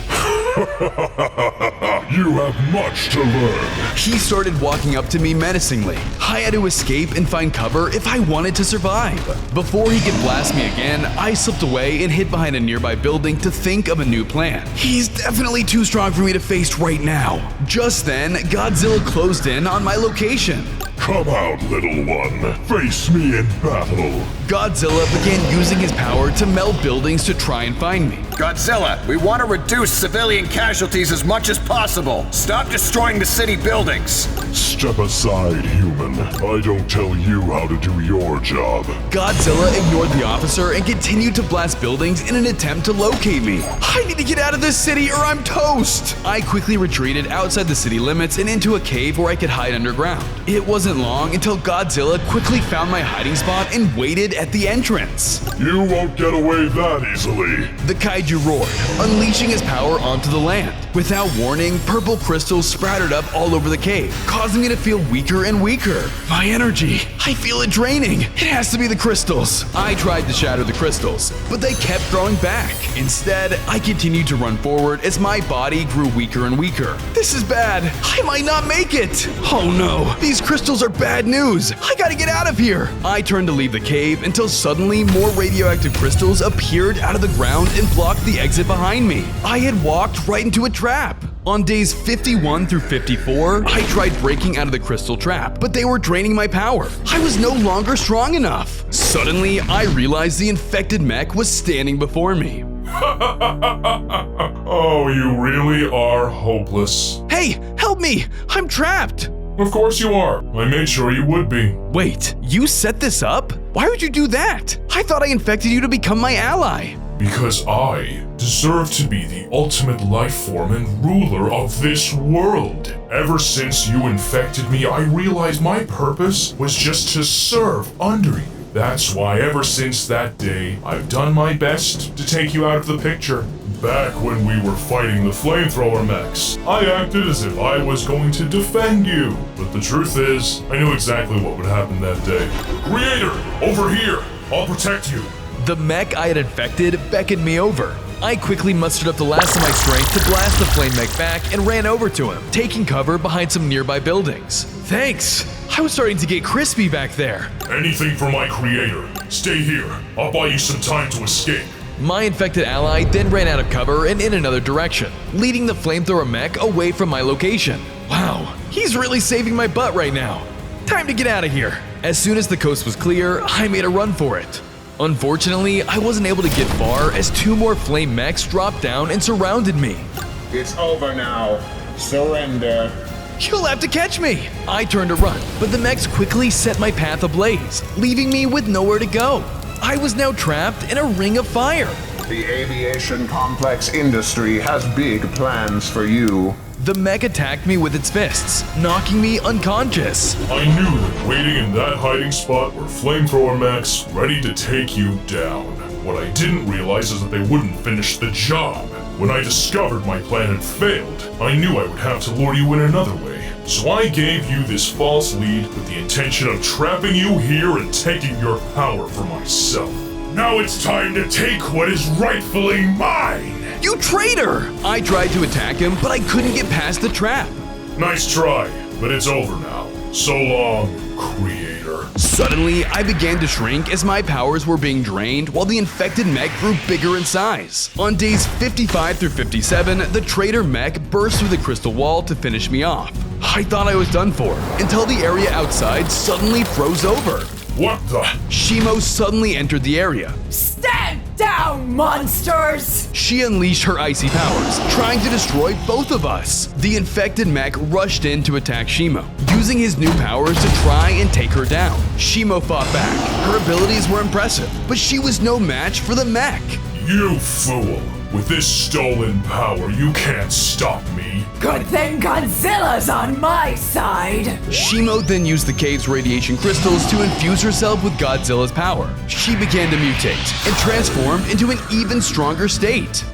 You have much to learn. He started walking up to me menacingly. I had to escape and find cover if I wanted to survive. Before he could blast me again, I slipped away and hid behind a nearby building to think of a new plan. He's definitely too strong for me to face right now. Just then, Godzilla closed in on my location. Come out, little one. Face me in battle. Godzilla began using his power to melt buildings to try and find me. Godzilla, we want to reduce civilian casualties as much as possible. Stop destroying the city buildings. Step aside, human. I don't tell you how to do your job. Godzilla ignored the officer and continued to blast buildings in an attempt to locate me. I need to get out of this city or I'm toast. I quickly retreated outside the city limits and into a cave where I could hide underground. It wasn't long until Godzilla quickly found my hiding spot and waited at the entrance. You won't get away that easily. The kaiju roared, unleashing his power onto the land. Without warning, purple crystals sprouted up all over the cave, causing me to feel weaker and weaker. My energy, I feel it draining. It has to be the crystals. I tried to shatter the crystals, but they kept growing back. Instead, I continued to run forward as my body grew weaker and weaker. This is bad. I might not make it. Oh no, these crystals are bad news. I gotta get out of here. I turned to leave the cave until suddenly more radioactive crystals appeared out of the ground and blocked the exit behind me. I had walked right into a trap. On days 51 through 54, I tried breaking out of the crystal trap, but they were draining my power. I was no longer strong enough. Suddenly, I realized the infected mech was standing before me. Oh, you really are hopeless. Hey, help me! I'm trapped! Of course you are. I made sure you would be. Wait, you set this up? Why would you do that? I thought I infected you to become my ally. Because I deserve to be the ultimate life form and ruler of this world. Ever since you infected me, I realized my purpose was just to serve under you. That's why ever since that day, I've done my best to take you out of the picture. Back when we were fighting the flamethrower mechs, I acted as if I was going to defend you. But the truth is, I knew exactly what would happen that day. Creator, over here! I'll protect you. The mech I had infected beckoned me over. I quickly mustered up the last of my strength to blast the flame mech back and ran over to him, taking cover behind some nearby buildings. Thanks! I was starting to get crispy back there. Anything for my creator. Stay here. I'll buy you some time to escape. My infected ally then ran out of cover and in another direction, leading the flamethrower mech away from my location. Wow, he's really saving my butt right now. Time to get out of here. As soon as the coast was clear, I made a run for it. Unfortunately, I wasn't able to get far as two more flame mechs dropped down and surrounded me. It's over now. Surrender. You'll have to catch me! I turned to run, but the mechs quickly set my path ablaze, leaving me with nowhere to go. I was now trapped in a ring of fire. The aviation complex industry has big plans for you. The mech attacked me with its fists, knocking me unconscious. I knew that waiting in that hiding spot were flamethrower mechs ready to take you down. What I didn't realize is that they wouldn't finish the job. When I discovered my plan had failed, I knew I would have to lure you in another way. So I gave you this false lead with the intention of trapping you here and taking your power for myself. Now it's time to take what is rightfully mine! You traitor! I tried to attack him, but I couldn't get past the trap. Nice try, but it's over now. So long, creator. Suddenly, I began to shrink as my powers were being drained while the infected mech grew bigger in size. On days 55 through 57, the traitor mech burst through the crystal wall to finish me off. I thought I was done for, until the area outside suddenly froze over. What the? Shimo suddenly entered the area. Stand down, monsters! She unleashed her icy powers, trying to destroy both of us. The infected mech rushed in to attack Shimo, using his new powers to try and take her down. Shimo fought back. Her abilities were impressive, but she was no match for the mech. You fool! With this stolen power, you can't stop me. Good thing Godzilla's on my side. Shimo then used the cave's radiation crystals to infuse herself with Godzilla's power. She began to mutate and transformed into an even stronger state.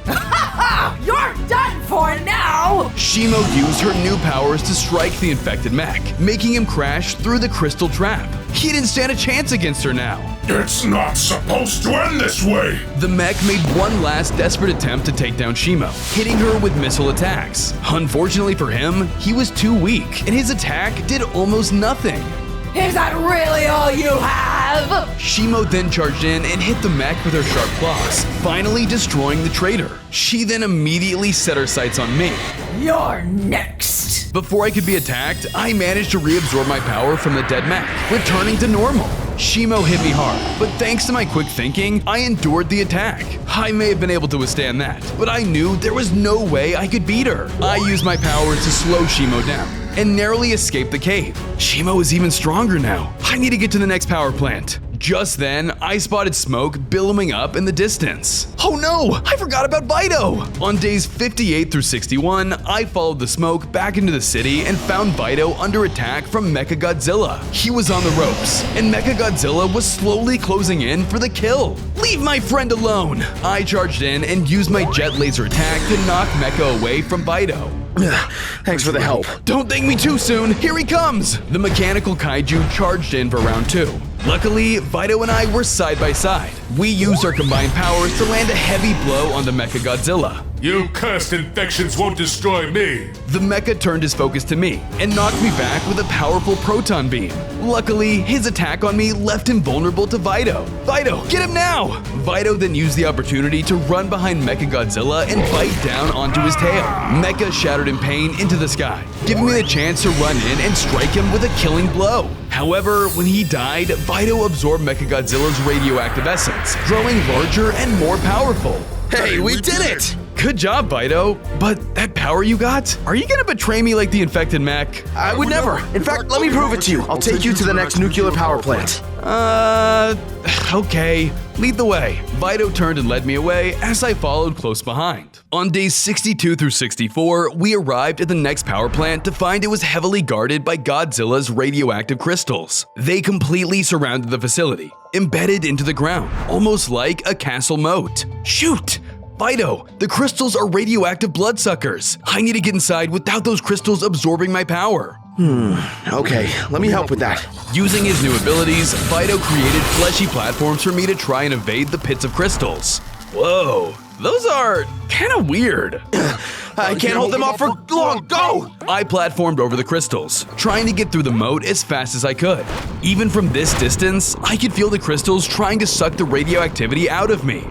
You're done for now! Shimo used her new powers to strike the infected mech, making him crash through the crystal trap. He didn't stand a chance against her now. It's not supposed to end this way! The mech made one last desperate attempt to take down Shimo, hitting her with missile attacks. Unfortunately for him, he was too weak, and his attack did almost nothing. Is that really all you have? Shimo then charged in and hit the mech with her sharp claws, finally destroying the traitor. She then immediately set her sights on me. You're next. Before I could be attacked, I managed to reabsorb my power from the dead mech, returning to normal. Shimo hit me hard, but thanks to my quick thinking, I endured the attack. I may have been able to withstand that, but I knew there was no way I could beat her. I used my powers to slow Shimo down and narrowly escaped the cave. Shimo is even stronger now. I need to get to the next power plant. Just then, I spotted smoke billowing up in the distance. Oh no, I forgot about Vito! On days 58 through 61, I followed the smoke back into the city and found Vito under attack from Mechagodzilla. He was on the ropes, and Mechagodzilla was slowly closing in for the kill. Leave my friend alone! I charged in and used my jet laser attack to knock Mecha away from Vito. Thanks for the help. Don't thank me too soon. Here he comes. The mechanical kaiju charged in for round 2. Luckily, Vito and I were side by side. We used our combined powers to land a heavy blow on the Mechagodzilla. You cursed infections won't destroy me! The mecha turned his focus to me and knocked me back with a powerful proton beam. Luckily, his attack on me left him vulnerable to Vito. Vito, get him now! Vito then used the opportunity to run behind Mechagodzilla and bite down onto his tail. Mecha shattered in pain into the sky, giving me the chance to run in and strike him with a killing blow. However, when he died, Vito absorbed Mechagodzilla's radioactive essence, growing larger and more powerful. Hey, we did it! Good job, Vito. But that power you got? Are you gonna betray me like the infected mech? I would never. In fact, let me prove it to you. I'll take you to the next nuclear power plant. Okay. Lead the way. Vito turned and led me away as I followed close behind. On days 62 through 64, we arrived at the next power plant to find it was heavily guarded by Godzilla's radioactive crystals. They completely surrounded the facility, embedded into the ground, almost like a castle moat. Shoot! Vito, the crystals are radioactive bloodsuckers. I need to get inside without those crystals absorbing my power. Okay, let me help with that. Using his new abilities, Vito created fleshy platforms for me to try and evade the pits of crystals. Whoa, those are kinda weird. I can't hold them off for long, go! I platformed over the crystals, trying to get through the moat as fast as I could. Even from this distance, I could feel the crystals trying to suck the radioactivity out of me.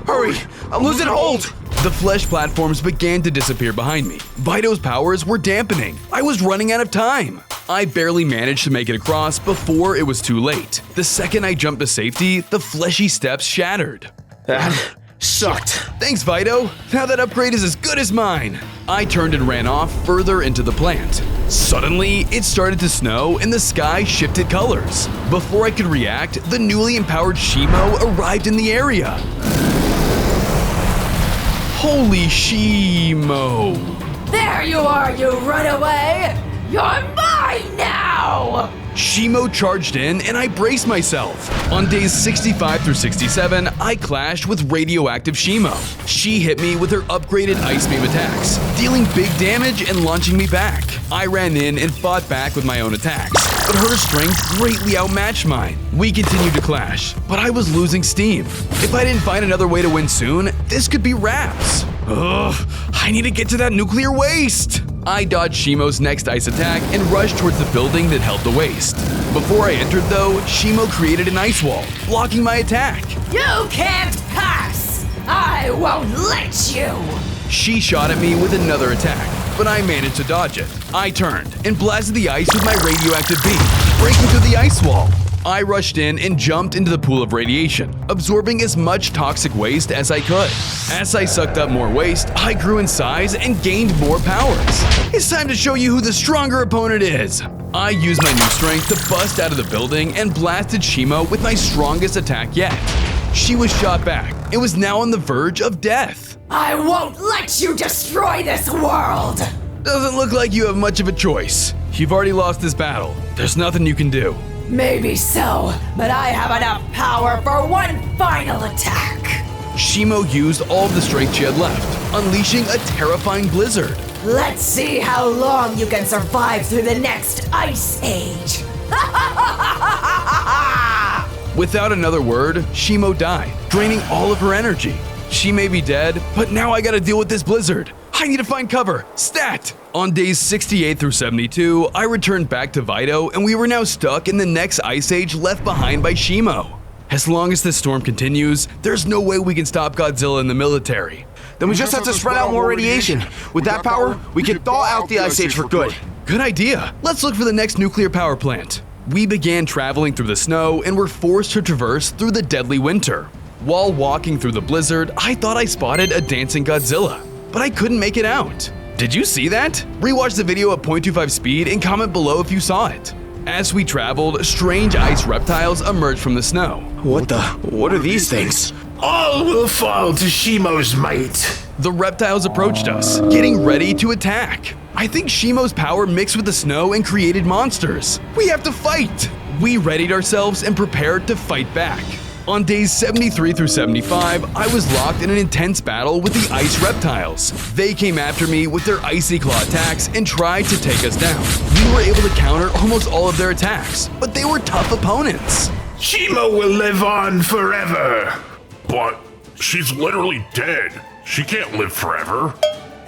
Hurry, I'm losing hold! The flesh platforms began to disappear behind me. Vito's powers were dampening. I was running out of time. I barely managed to make it across before it was too late. The second I jumped to safety, the fleshy steps shattered. That sucked. Thanks, Vito. Now that upgrade is as good as mine. I turned and ran off further into the plant. Suddenly, it started to snow and the sky shifted colors. Before I could react, the newly empowered Shimo arrived in the area. Holy Shimo! There you are, you runaway! You're mine now! Shimo charged in and I braced myself. On days 65 through 67, I clashed with radioactive Shimo. She hit me with her upgraded ice beam attacks, dealing big damage and launching me back. I ran in and fought back with my own attacks, but her strength greatly outmatched mine. We continued to clash, but I was losing steam. If I didn't find another way to win soon, this could be wraps. Ugh, I need to get to that nuclear waste! I dodged Shimo's next ice attack and rushed towards the building that held the waste. Before I entered though, Shimo created an ice wall, blocking my attack. You can't pass! I won't let you! She shot at me with another attack, but I managed to dodge it. I turned and blasted the ice with my radioactive beam, breaking through the ice wall. I rushed in and jumped into the pool of radiation, absorbing as much toxic waste as I could. As I sucked up more waste, I grew in size and gained more powers. It's time to show you who the stronger opponent is. I used my new strength to bust out of the building and blasted Shimo with my strongest attack yet. She was shot back and was now on the verge of death. I won't let you destroy this world! Doesn't look like you have much of a choice. You've already lost this battle. There's nothing you can do. Maybe so, but I have enough power for one final attack. Shimo used all of the strength she had left, unleashing a terrifying blizzard. Let's see how long you can survive through the next ice age. Without another word, Shimo died, draining all of her energy. She may be dead, but now I gotta deal with this blizzard. I need to find cover. Stat! On days 68 through 72, I returned back to Vito and we were now stuck in the next ice age left behind by Shimo. As long as this storm continues, there's no way we can stop Godzilla in the military. Then we just have to spread out more radiation. With that power, we can thaw out the ice age for good. Good idea. Let's look for the next nuclear power plant. We began traveling through the snow and were forced to traverse through the deadly winter. While walking through the blizzard, I thought I spotted a dancing Godzilla, but I couldn't make it out. Did you see that? Rewatch the video at 0.25 speed and comment below if you saw it. As we traveled, strange ice reptiles emerged from the snow. What are these things? All will fall to Shimo's might. The reptiles approached us, getting ready to attack. I think Shimo's power mixed with the snow and created monsters. We have to fight! We readied ourselves and prepared to fight back. On days 73 through 75, I was locked in an intense battle with the ice reptiles. They came after me with their icy claw attacks and tried to take us down. We were able to counter almost all of their attacks, but they were tough opponents. Shimo will live on forever. But she's literally dead. She can't live forever.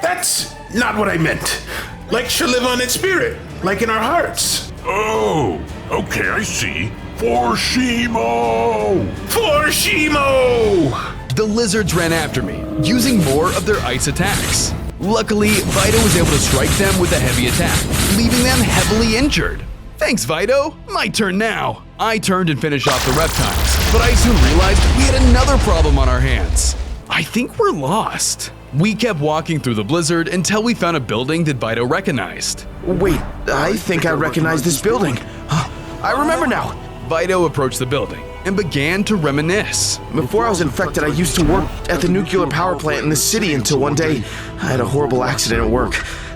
That's not what I meant. Like she'll live on in spirit, like in our hearts. Oh, okay, I see. For Shimo! For Shimo! The lizards ran after me, using more of their ice attacks. Luckily, Vito was able to strike them with a heavy attack, leaving them heavily injured. Thanks, Vito. My turn now. I turned and finished off the reptiles, but I soon realized we had another problem on our hands. I think we're lost. We kept walking through the blizzard until we found a building that Vito recognized. Wait, I think I recognize this building. I remember now. Vito approached the building and began to reminisce. Before I was infected, I used to work at the nuclear power plant in the city until one day I had a horrible accident at work.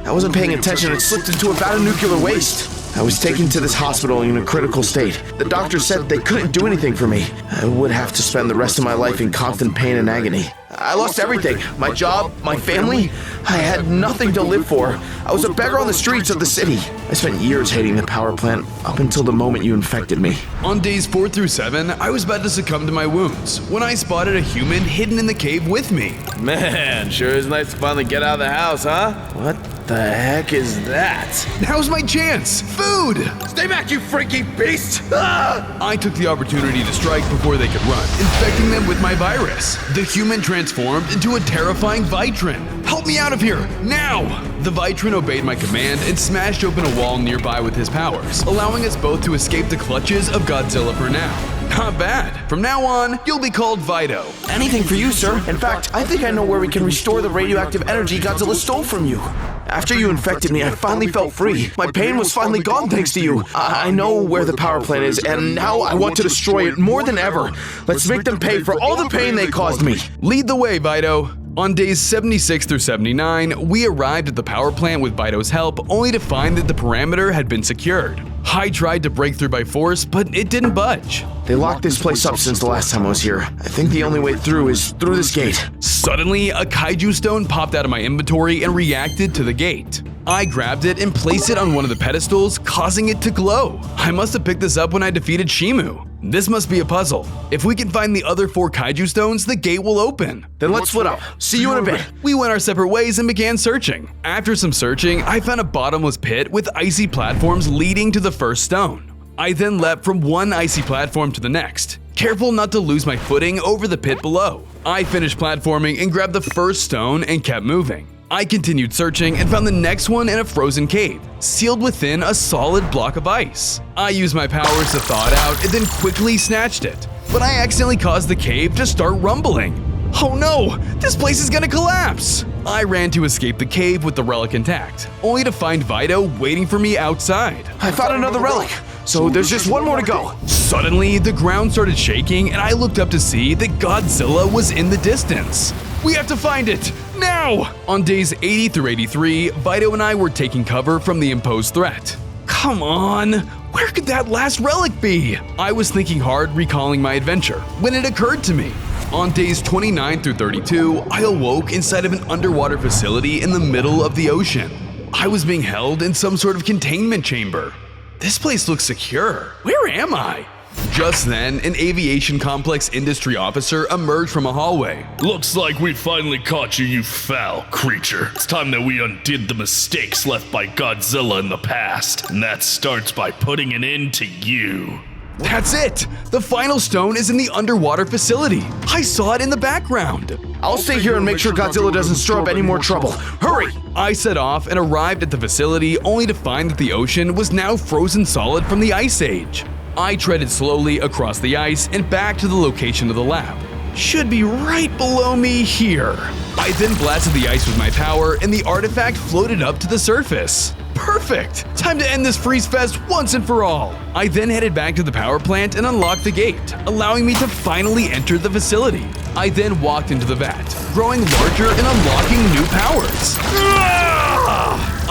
I wasn't paying attention and slipped into a vat of nuclear waste. I was taken to this hospital in a critical state. The doctor said they couldn't do anything for me. I would have to spend the rest of my life in constant pain and agony. I lost everything. My job, my family. I had nothing to live for. I was a beggar on the streets of the city. I spent years hating the power plant up until the moment you infected me. On days 4 through 7, I was about to succumb to my wounds when I spotted a human hidden in the cave with me. Man, sure is nice to finally get out of the house, huh? What the heck is that? Now's my chance! Food! Stay back, you freaky beast! I took the opportunity to strike before they could run, infecting them with my virus. The human transformed into a terrifying Vitrin. Help me out of here, now! The Vitrin obeyed my command and smashed open a wall nearby with his powers, allowing us both to escape the clutches of Godzilla for now. Not bad. From now on, you'll be called Vito. Anything for you, sir. In fact, I think I know where we can restore the radioactive energy Godzilla stole from you. After you infected me, I finally felt free. My pain was finally gone thanks to you. I know where the power plant is, and now I want to destroy it more than ever. Let's make them pay for all the pain they caused me. Lead the way, Vito. On days 76 through 79, we arrived at the power plant with Vito's help, only to find that the perimeter had been secured. I tried to break through by force, but it didn't budge. They locked this place up since the last time I was here. I think the only way through is through this gate. Suddenly, a kaiju stone popped out of my inventory and reacted to the gate. I grabbed it and placed it on one of the pedestals, causing it to glow. I must have picked this up when I defeated Shimu. This must be a puzzle. If we can find the other 4 kaiju stones, the gate will open. Then let's split up. See you in a bit. We went our separate ways and began searching. After some searching, I found a bottomless pit with icy platforms leading to the first stone. I then leapt from one icy platform to the next, careful not to lose my footing over the pit below. I finished platforming and grabbed the first stone and kept moving. I continued searching and found the next one in a frozen cave, sealed within a solid block of ice. I used my powers to thaw it out and then quickly snatched it, but I accidentally caused the cave to start rumbling. Oh no, this place is gonna collapse! I ran to escape the cave with the relic intact, only to find Vito waiting for me outside. I found another relic, so there's just one more to go. Suddenly, the ground started shaking and I looked up to see that Godzilla was in the distance. We have to find it, now! On days 80 through 83, Vito and I were taking cover from the imposed threat. Come on, where could that last relic be? I was thinking hard, recalling my adventure, when it occurred to me. On days 29 through 32, I awoke inside of an underwater facility in the middle of the ocean. I was being held in some sort of containment chamber. This place looks secure. Where am I? Just then, an aviation complex industry officer emerged from a hallway. Looks like we finally caught you, you foul creature. It's time that we undid the mistakes left by Godzilla in the past, and that starts by putting an end to you. That's it! The final stone is in the underwater facility. I saw it in the background. I'll stay here and make sure Godzilla doesn't stir up any more trouble. Hurry! I set off and arrived at the facility only to find that the ocean was now frozen solid from the Ice Age. I treaded slowly across the ice and back to the location of the lab. Should be right below me here. I then blasted the ice with my power and the artifact floated up to the surface. Perfect! Time to end this freeze fest once and for all. I then headed back to the power plant and unlocked the gate, allowing me to finally enter the facility. I then walked into the vat, growing larger and unlocking new powers.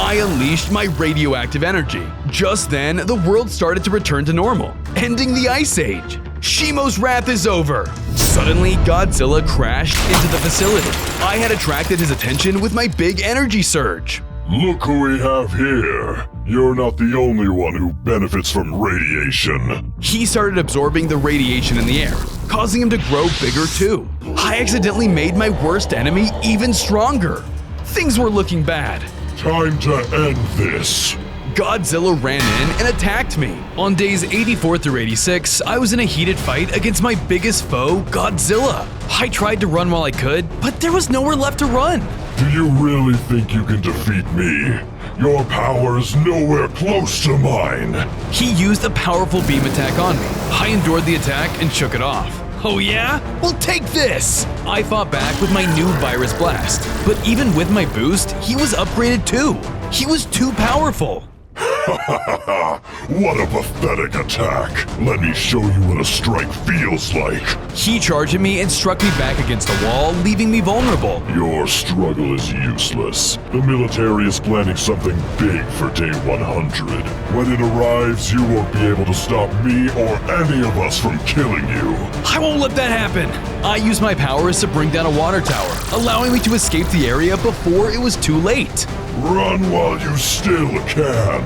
I unleashed my radioactive energy. Just then, the world started to return to normal, ending the Ice Age. Shimo's wrath is over. Suddenly, Godzilla crashed into the facility. I had attracted his attention with my big energy surge. Look who we have here. You're not the only one who benefits from radiation. He started absorbing the radiation in the air, causing him to grow bigger too. I accidentally made my worst enemy even stronger. Things were looking bad. Time to end this. Godzilla ran in and attacked me. On days 84 through 86, I was in a heated fight against my biggest foe, Godzilla. I tried to run while I could, but there was nowhere left to run. Do you really think you can defeat me? Your power is nowhere close to mine. He used a powerful beam attack on me. I endured the attack and shook it off. Oh yeah? Well, take this! I fought back with my new Virus Blast, but even with my boost, he was upgraded too. He was too powerful. What a pathetic attack. Let me show you what a strike feels like. He charged at me and struck me back against the wall, leaving me vulnerable. Your struggle is useless. The military is planning something big for day 100. When it arrives, you won't be able to stop me or any of us from killing you. I won't let that happen. I used my powers to bring down a water tower, allowing me to escape the area before it was too late. Run while you still can.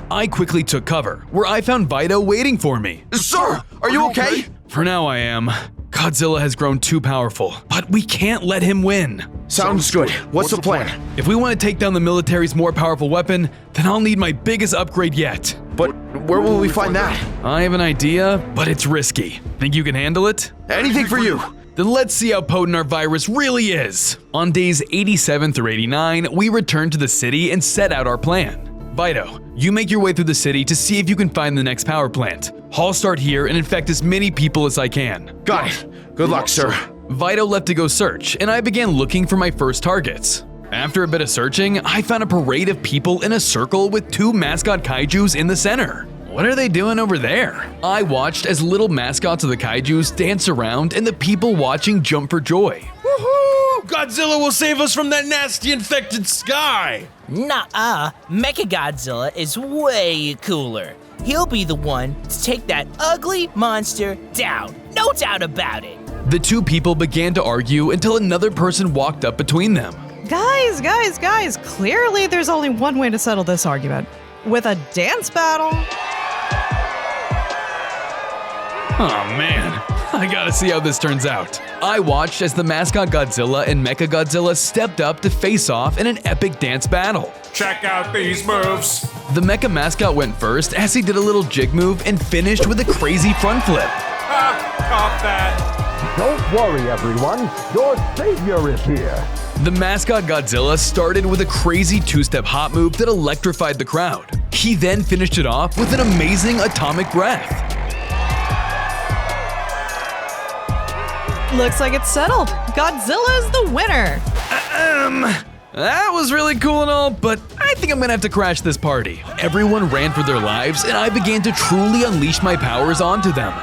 I quickly took cover, where I found Vito waiting for me. Sir, are you okay? For now I am. Godzilla has grown too powerful, but we can't let him win. Sounds good. What's the plan? If we want to take down the military's more powerful weapon, then I'll need my biggest upgrade yet. But where will we find that? I have an idea, but it's risky. Think you can handle it? Anything for you. Then let's see how potent our virus really is. On days 87 through 89, we returned to the city and set out our plan. Vito, you make your way through the city to see if you can find the next power plant. I'll start here and infect as many people as I can. Got it. Good luck, sir. Vito left to go search, and I began looking for my first targets. After a bit of searching, I found a parade of people in a circle with two mascot kaijus in the center. What are they doing over there? I watched as little mascots of the kaijus dance around and the people watching jump for joy. Woohoo! Godzilla will save us from that nasty infected sky! Nuh-uh. Mechagodzilla is way cooler. He'll be the one to take that ugly monster down. No doubt about it. The two people began to argue until another person walked up between them. Guys, clearly there's only one way to settle this argument. With a dance battle. Oh man, I gotta see how this turns out. I watched as the mascot Godzilla and Mecha Godzilla stepped up to face off in an epic dance battle. Check out these moves. The Mecha mascot went first as he did a little jig move and finished with a crazy front flip. Cop that. Don't worry, everyone. Your savior is here. The mascot Godzilla started with a crazy two-step hop move that electrified the crowd. He then finished it off with an amazing atomic breath. Looks like it's settled. Godzilla is the winner. That was really cool and all, but I think I'm gonna have to crash this party. Everyone ran for their lives, and I began to truly unleash my powers onto them.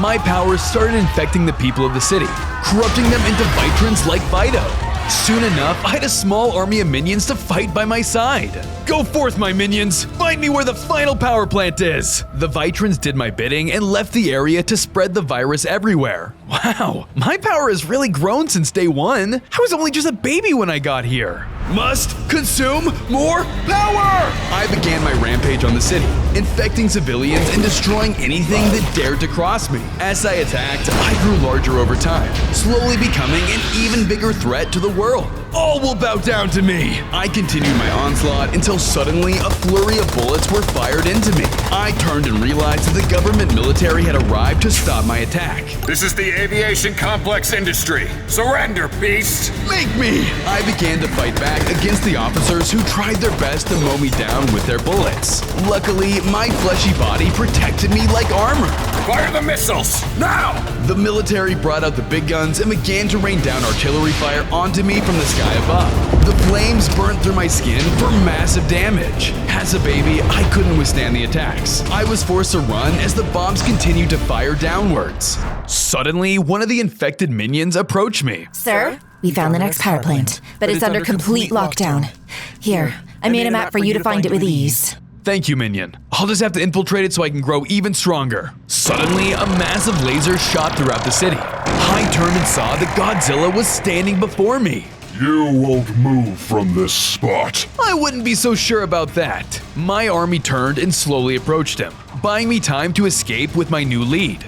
My powers started infecting the people of the city, corrupting them into Vitrans like Fido. Soon enough, I had a small army of minions to fight by my side. Go forth, my minions! Find me where the final power plant is! The Vitrans did my bidding and left the area to spread the virus everywhere. Wow, my power has really grown since day one. I was only just a baby when I got here. Must consume more power! I began my rampage on the city, infecting civilians and destroying anything that dared to cross me. As I attacked, I grew larger over time, slowly becoming an even bigger threat to the world. All will bow down to me! I continued my onslaught until suddenly a flurry of bullets were fired into me. I turned and realized that the government military had arrived to stop my attack. This is the aviation complex industry. Surrender, beast! Make me! I began to fight back against the officers who tried their best to mow me down with their bullets. Luckily, my fleshy body protected me like armor. Fire the missiles! Now! The military brought out the big guns and began to rain down artillery fire onto me from the sky above. The flames burnt through my skin for massive damage. As a baby, I couldn't withstand the attacks. I was forced to run as the bombs continued to fire downwards. Suddenly, one of the infected minions approached me. Sir, we found the next power plant, but it's under complete lockdown. Here, I made a map for you to find it with ease. Thank you, minion. I'll just have to infiltrate it so I can grow even stronger. Suddenly, a massive laser shot throughout the city. I turned and saw that Godzilla was standing before me. You won't move from this spot. I wouldn't be so sure about that. My army turned and slowly approached him, buying me time to escape with my new lead.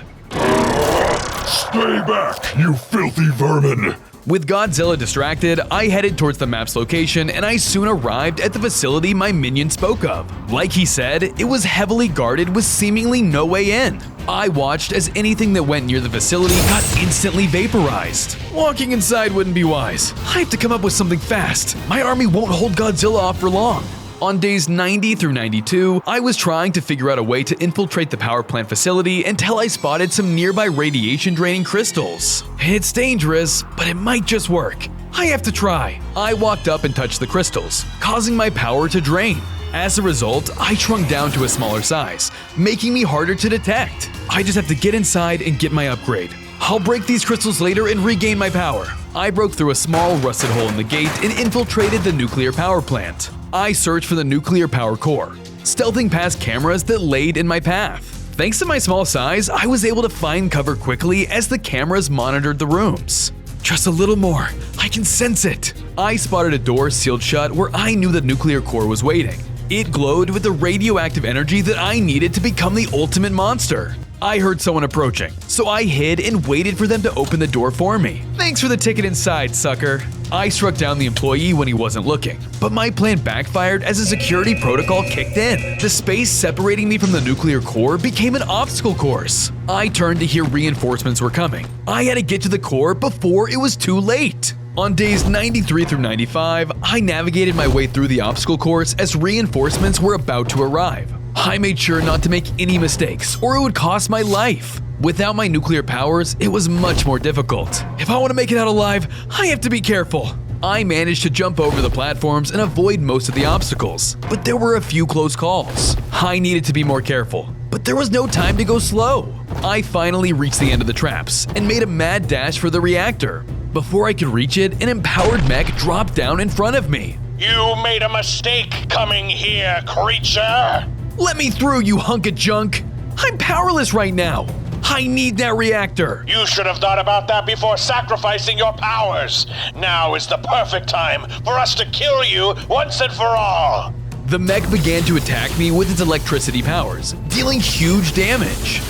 Stay back, you filthy vermin! With Godzilla distracted, I headed towards the map's location and I soon arrived at the facility my minion spoke of. Like he said, it was heavily guarded with seemingly no way in. I watched as anything that went near the facility got instantly vaporized. Walking inside wouldn't be wise. I have to come up with something fast. My army won't hold Godzilla off for long. On days 90 through 92, I was trying to figure out a way to infiltrate the power plant facility until I spotted some nearby radiation-draining crystals. It's dangerous, but it might just work. I have to try. I walked up and touched the crystals, causing my power to drain. As a result, I shrunk down to a smaller size, making me harder to detect. I just have to get inside and get my upgrade. I'll break these crystals later and regain my power. I broke through a small rusted hole in the gate and infiltrated the nuclear power plant. I searched for the nuclear power core, stealthing past cameras that laid in my path. Thanks to my small size, I was able to find cover quickly as the cameras monitored the rooms. Just a little more, I can sense it. I spotted a door sealed shut where I knew the nuclear core was waiting. It glowed with the radioactive energy that I needed to become the ultimate monster. I heard someone approaching, so I hid and waited for them to open the door for me. Thanks for the ticket inside, sucker. I struck down the employee when he wasn't looking, but my plan backfired as a security protocol kicked in. The space separating me from the nuclear core became an obstacle course. I turned to hear reinforcements were coming. I had to get to the core before it was too late. On days 93 through 95, I navigated my way through the obstacle course as reinforcements were about to arrive. I made sure not to make any mistakes, or it would cost my life. Without my nuclear powers, it was much more difficult. If I want to make it out alive, I have to be careful. I managed to jump over the platforms and avoid most of the obstacles, but there were a few close calls. I needed to be more careful, but there was no time to go slow. I finally reached the end of the traps and made a mad dash for the reactor. Before I could reach it, an empowered mech dropped down in front of me. You made a mistake coming here, creature! Let me through, you hunk of junk! I'm powerless right now! I need that reactor! You should have thought about that before sacrificing your powers! Now is the perfect time for us to kill you once and for all! The mech began to attack me with its electricity powers, dealing huge damage.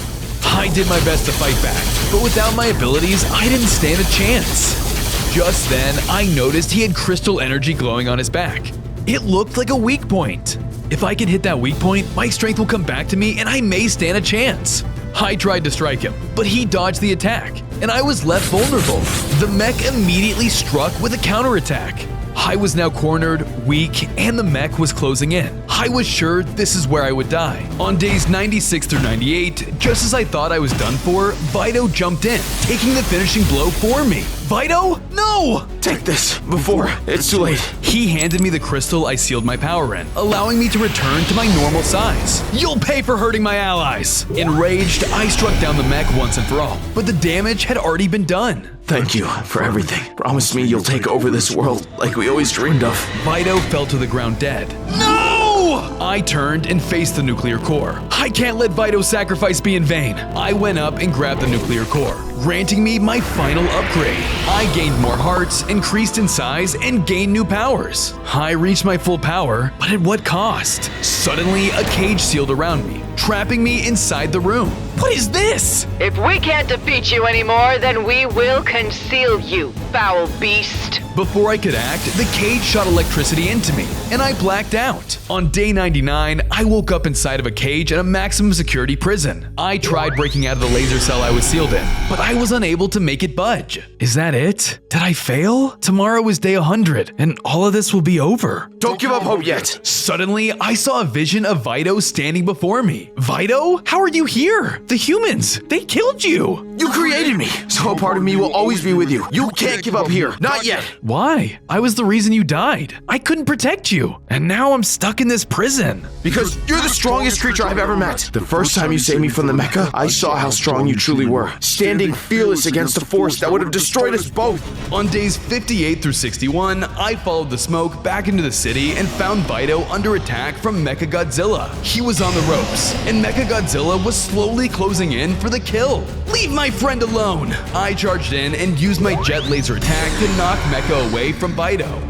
I did my best to fight back, but without my abilities, I didn't stand a chance. Just then, I noticed he had crystal energy glowing on his back. It looked like a weak point. If I can hit that weak point, my strength will come back to me and I may stand a chance. I tried to strike him, but he dodged the attack, and I was left vulnerable. The mech immediately struck with a counterattack. I was now cornered, weak, and the mech was closing in. I was sure this is where I would die. On days 96 through 98, just as I thought I was done for, Vito jumped in, taking the finishing blow for me. Vito? No! Take this before it's too late. He handed me the crystal I sealed my power in, allowing me to return to my normal size. You'll pay for hurting my allies! Enraged, I struck down the mech once and for all, but the damage had already been done. Thank you for everything. Promise me you'll take over this world like we always dreamed of. Vito fell to the ground dead. No! I turned and faced the nuclear core. I can't let Vito's sacrifice be in vain. I went up and grabbed the nuclear core, granting me my final upgrade. I gained more hearts, increased in size, and gained new powers. I reached my full power, but at what cost? Suddenly, a cage sealed around me, trapping me inside the room. What is this? If we can't defeat you anymore, then we will conceal you, foul beast. Before I could act, the cage shot electricity into me, and I blacked out. On day 99, I woke up inside of a cage at a maximum security prison. I tried breaking out of the laser cell I was sealed in, but I was unable to make it budge. Is that it? Did I fail? Tomorrow is day 100, and all of this will be over. Don't give up hope yet. Suddenly, I saw a vision of Vito standing before me. Vito? How are you here? The humans, they killed you. You created me, so a part of me will always be with you. You can't give up here, not yet. Why? I was the reason you died. I couldn't protect you, and now I'm stuck in this prison. Because you're the strongest creature I've ever met. The first time you saved me from the mecha, I saw how strong you truly were, standing fearless against a force that would have destroyed us both. On days 58 through 61, I followed the smoke back into the city and found Vito under attack from Mechagodzilla. He was on the ropes, and Mechagodzilla was slowly closing in for the kill. Leave my friend alone! I charged in and used my jet laser attack to knock Mecha away from Vito.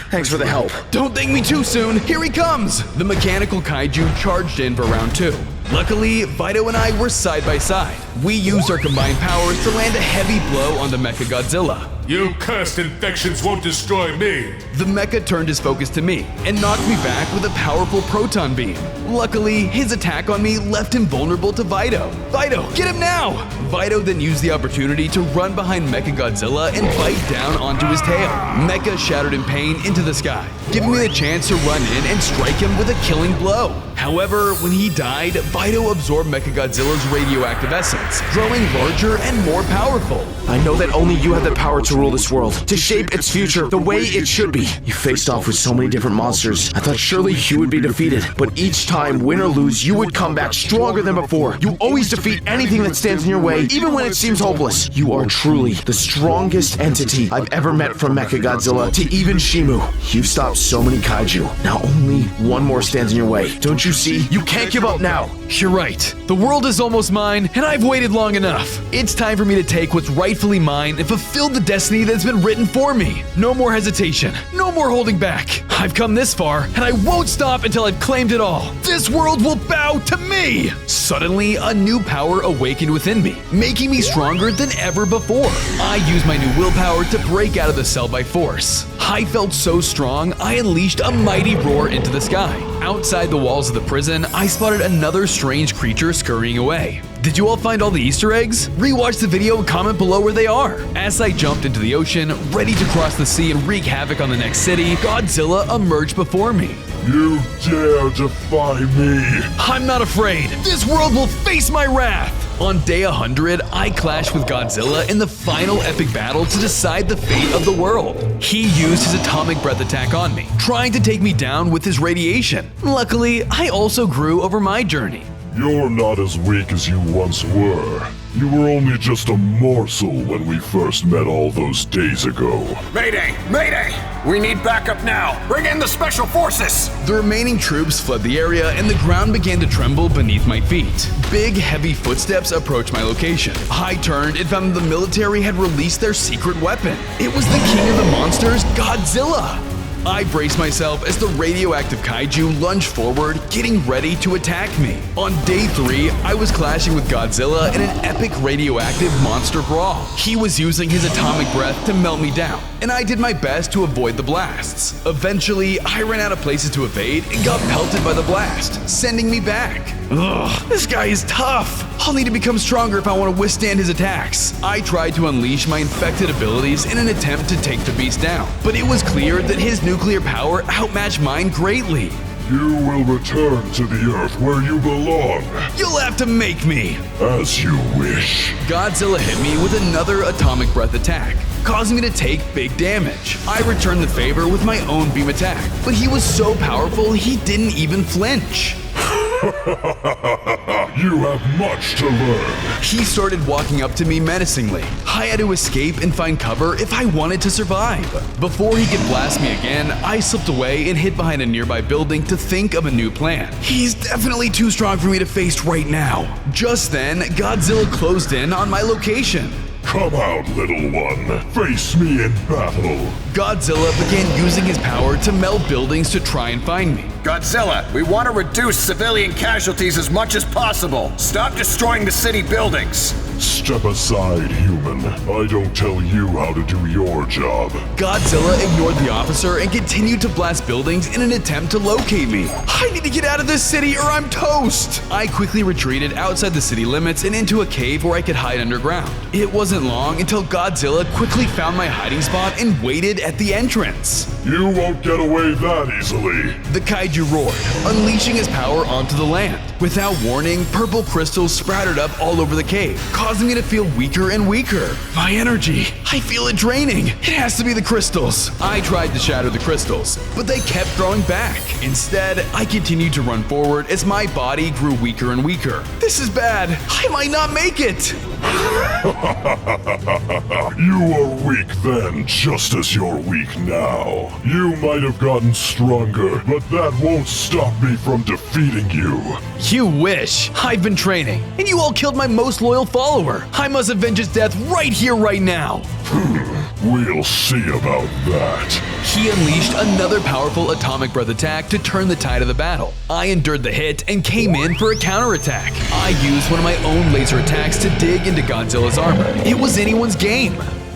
Thanks for the help. Don't thank me too soon. Here he comes! The mechanical kaiju charged in for round 2. Luckily, Vito and I were side by side. We used our combined powers to land a heavy blow on the Mechagodzilla. You cursed infections won't destroy me! The mecha turned his focus to me and knocked me back with a powerful proton beam. Luckily, his attack on me left him vulnerable to Vito. Vito, get him now! Vito then used the opportunity to run behind Mechagodzilla and bite down onto his tail. Mecha shattered in pain into the sky, giving me the chance to run in and strike him with a killing blow. However, when he died, Vito absorbed Mechagodzilla's radioactive essence, growing larger and more powerful. I know that only you have the power to rule this world, to shape its future the way it should be. You faced off with so many different monsters. I thought surely you would be defeated, but each time, win or lose, you would come back stronger than before. You always defeat anything that stands in your way, even when it seems hopeless. You are truly the strongest entity I've ever met, from Mechagodzilla to even Shimu. You've stopped so many kaiju. Now only one more stands in your way. Don't you see? You can't give up now. You're right. The world is almost mine, and I've waited long enough. It's time for me to take what's rightfully mine and fulfill the destiny that's been written for me. No more hesitation. No more holding back. I've come this far, and I won't stop until I've claimed it all. This world will bow to me! Suddenly, a new power awakened within me, making me stronger than ever before. I used my new willpower to break out of the cell by force. I felt so strong, I unleashed a mighty roar into the sky. Outside the walls of the prison, I spotted another strange creature scurrying away. Did you all find all the Easter eggs? Rewatch the video and comment below where they are. As I jumped into the ocean, ready to cross the sea and wreak havoc on the next city, Godzilla emerged before me. You dare defy me? I'm not afraid. This world will face my wrath. On day 100, I clashed with Godzilla in the final epic battle to decide the fate of the world. He used his atomic breath attack on me, trying to take me down with his radiation. Luckily, I also grew over my journey. You're not as weak as you once were. You were only just a morsel when we first met all those days ago. Mayday! Mayday! We need backup now! Bring in the special forces! The remaining troops fled the area and the ground began to tremble beneath my feet. Big, heavy footsteps approached my location. I turned and found the military had released their secret weapon. It was the king of the monsters, Godzilla! I braced myself as the radioactive kaiju lunged forward, getting ready to attack me. On day 3, I was clashing with Godzilla in an epic radioactive monster brawl. He was using his atomic breath to melt me down, and I did my best to avoid the blasts. Eventually, I ran out of places to evade and got pelted by the blast, sending me back. Ugh, this guy is tough. I'll need to become stronger if I want to withstand his attacks. I tried to unleash my infected abilities in an attempt to take the beast down, but it was clear that his nuclear power outmatched mine greatly. You will return to the Earth where you belong. You'll have to make me. As you wish. Godzilla hit me with another atomic breath attack, causing me to take big damage. I returned the favor with my own beam attack, but he was so powerful he didn't even flinch. You have much to learn. He started walking up to me menacingly. I had to escape and find cover if I wanted to survive. Before he could blast me again, I slipped away and hid behind a nearby building to think of a new plan. He's definitely too strong for me to face right now. Just then, Godzilla closed in on my location. Come out, little one. Face me in battle. Godzilla began using his power to melt buildings to try and find me. Godzilla, we want to reduce civilian casualties as much as possible. Stop destroying the city buildings. Step aside, human. I don't tell you how to do your job. Godzilla ignored the officer and continued to blast buildings in an attempt to locate me. I need to get out of this city or I'm toast! I quickly retreated outside the city limits and into a cave where I could hide underground. It wasn't long until Godzilla quickly found my hiding spot and waited at the entrance. You won't get away that easily. The kaiju roared, unleashing his power onto the land. Without warning, purple crystals sprouted up all over the cave, causing me to feel weaker and weaker. My energy, I feel it draining. It has to be the crystals. I tried to shatter the crystals, but they kept throwing back. Instead, I continued to run forward as my body grew weaker and weaker. This is bad. I might not make it. You were weak then, just as you're weak now. You might have gotten stronger, but that won't stop me from defeating you. You wish. I've been training, and you all killed my most loyal follower. I must avenge his death right here, right now. We'll see about that. He unleashed another powerful atomic breath attack to turn the tide of the battle. I endured the hit and came in for a counterattack. I used one of my own laser attacks to dig into Godzilla's armor. It was anyone's game.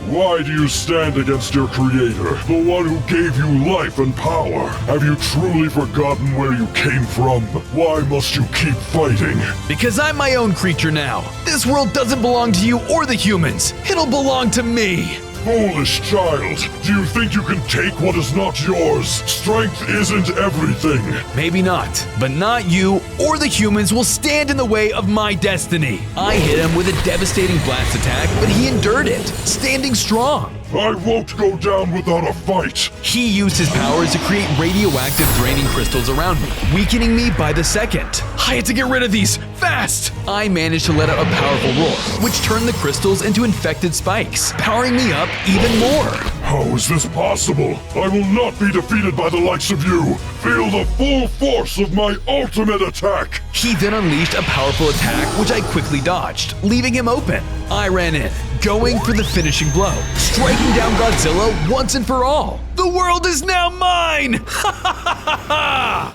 Why do you stand against your creator, the one who gave you life and power? Have you truly forgotten where you came from? Why must you keep fighting? Because I'm my own creature now. This world doesn't belong to you or the humans. It'll belong to me. Foolish child, do you think you can take what is not yours? Strength isn't everything. Maybe not, but not you or the humans will stand in the way of my destiny. I hit him with a devastating blast attack, but he endured it, standing strong. I won't go down without a fight. He used his powers to create radioactive draining crystals around me, weakening me by the second. I had to get rid of these, fast! I managed to let out a powerful roar, which turned the crystals into infected spikes, powering me up even more. How is this possible? I will not be defeated by the likes of you. Feel the full force of my ultimate attack. He then unleashed a powerful attack, which I quickly dodged, leaving him open. I ran in, going for the finishing blow, striking down Godzilla once and for all. The world is now mine! Ha ha ha ha!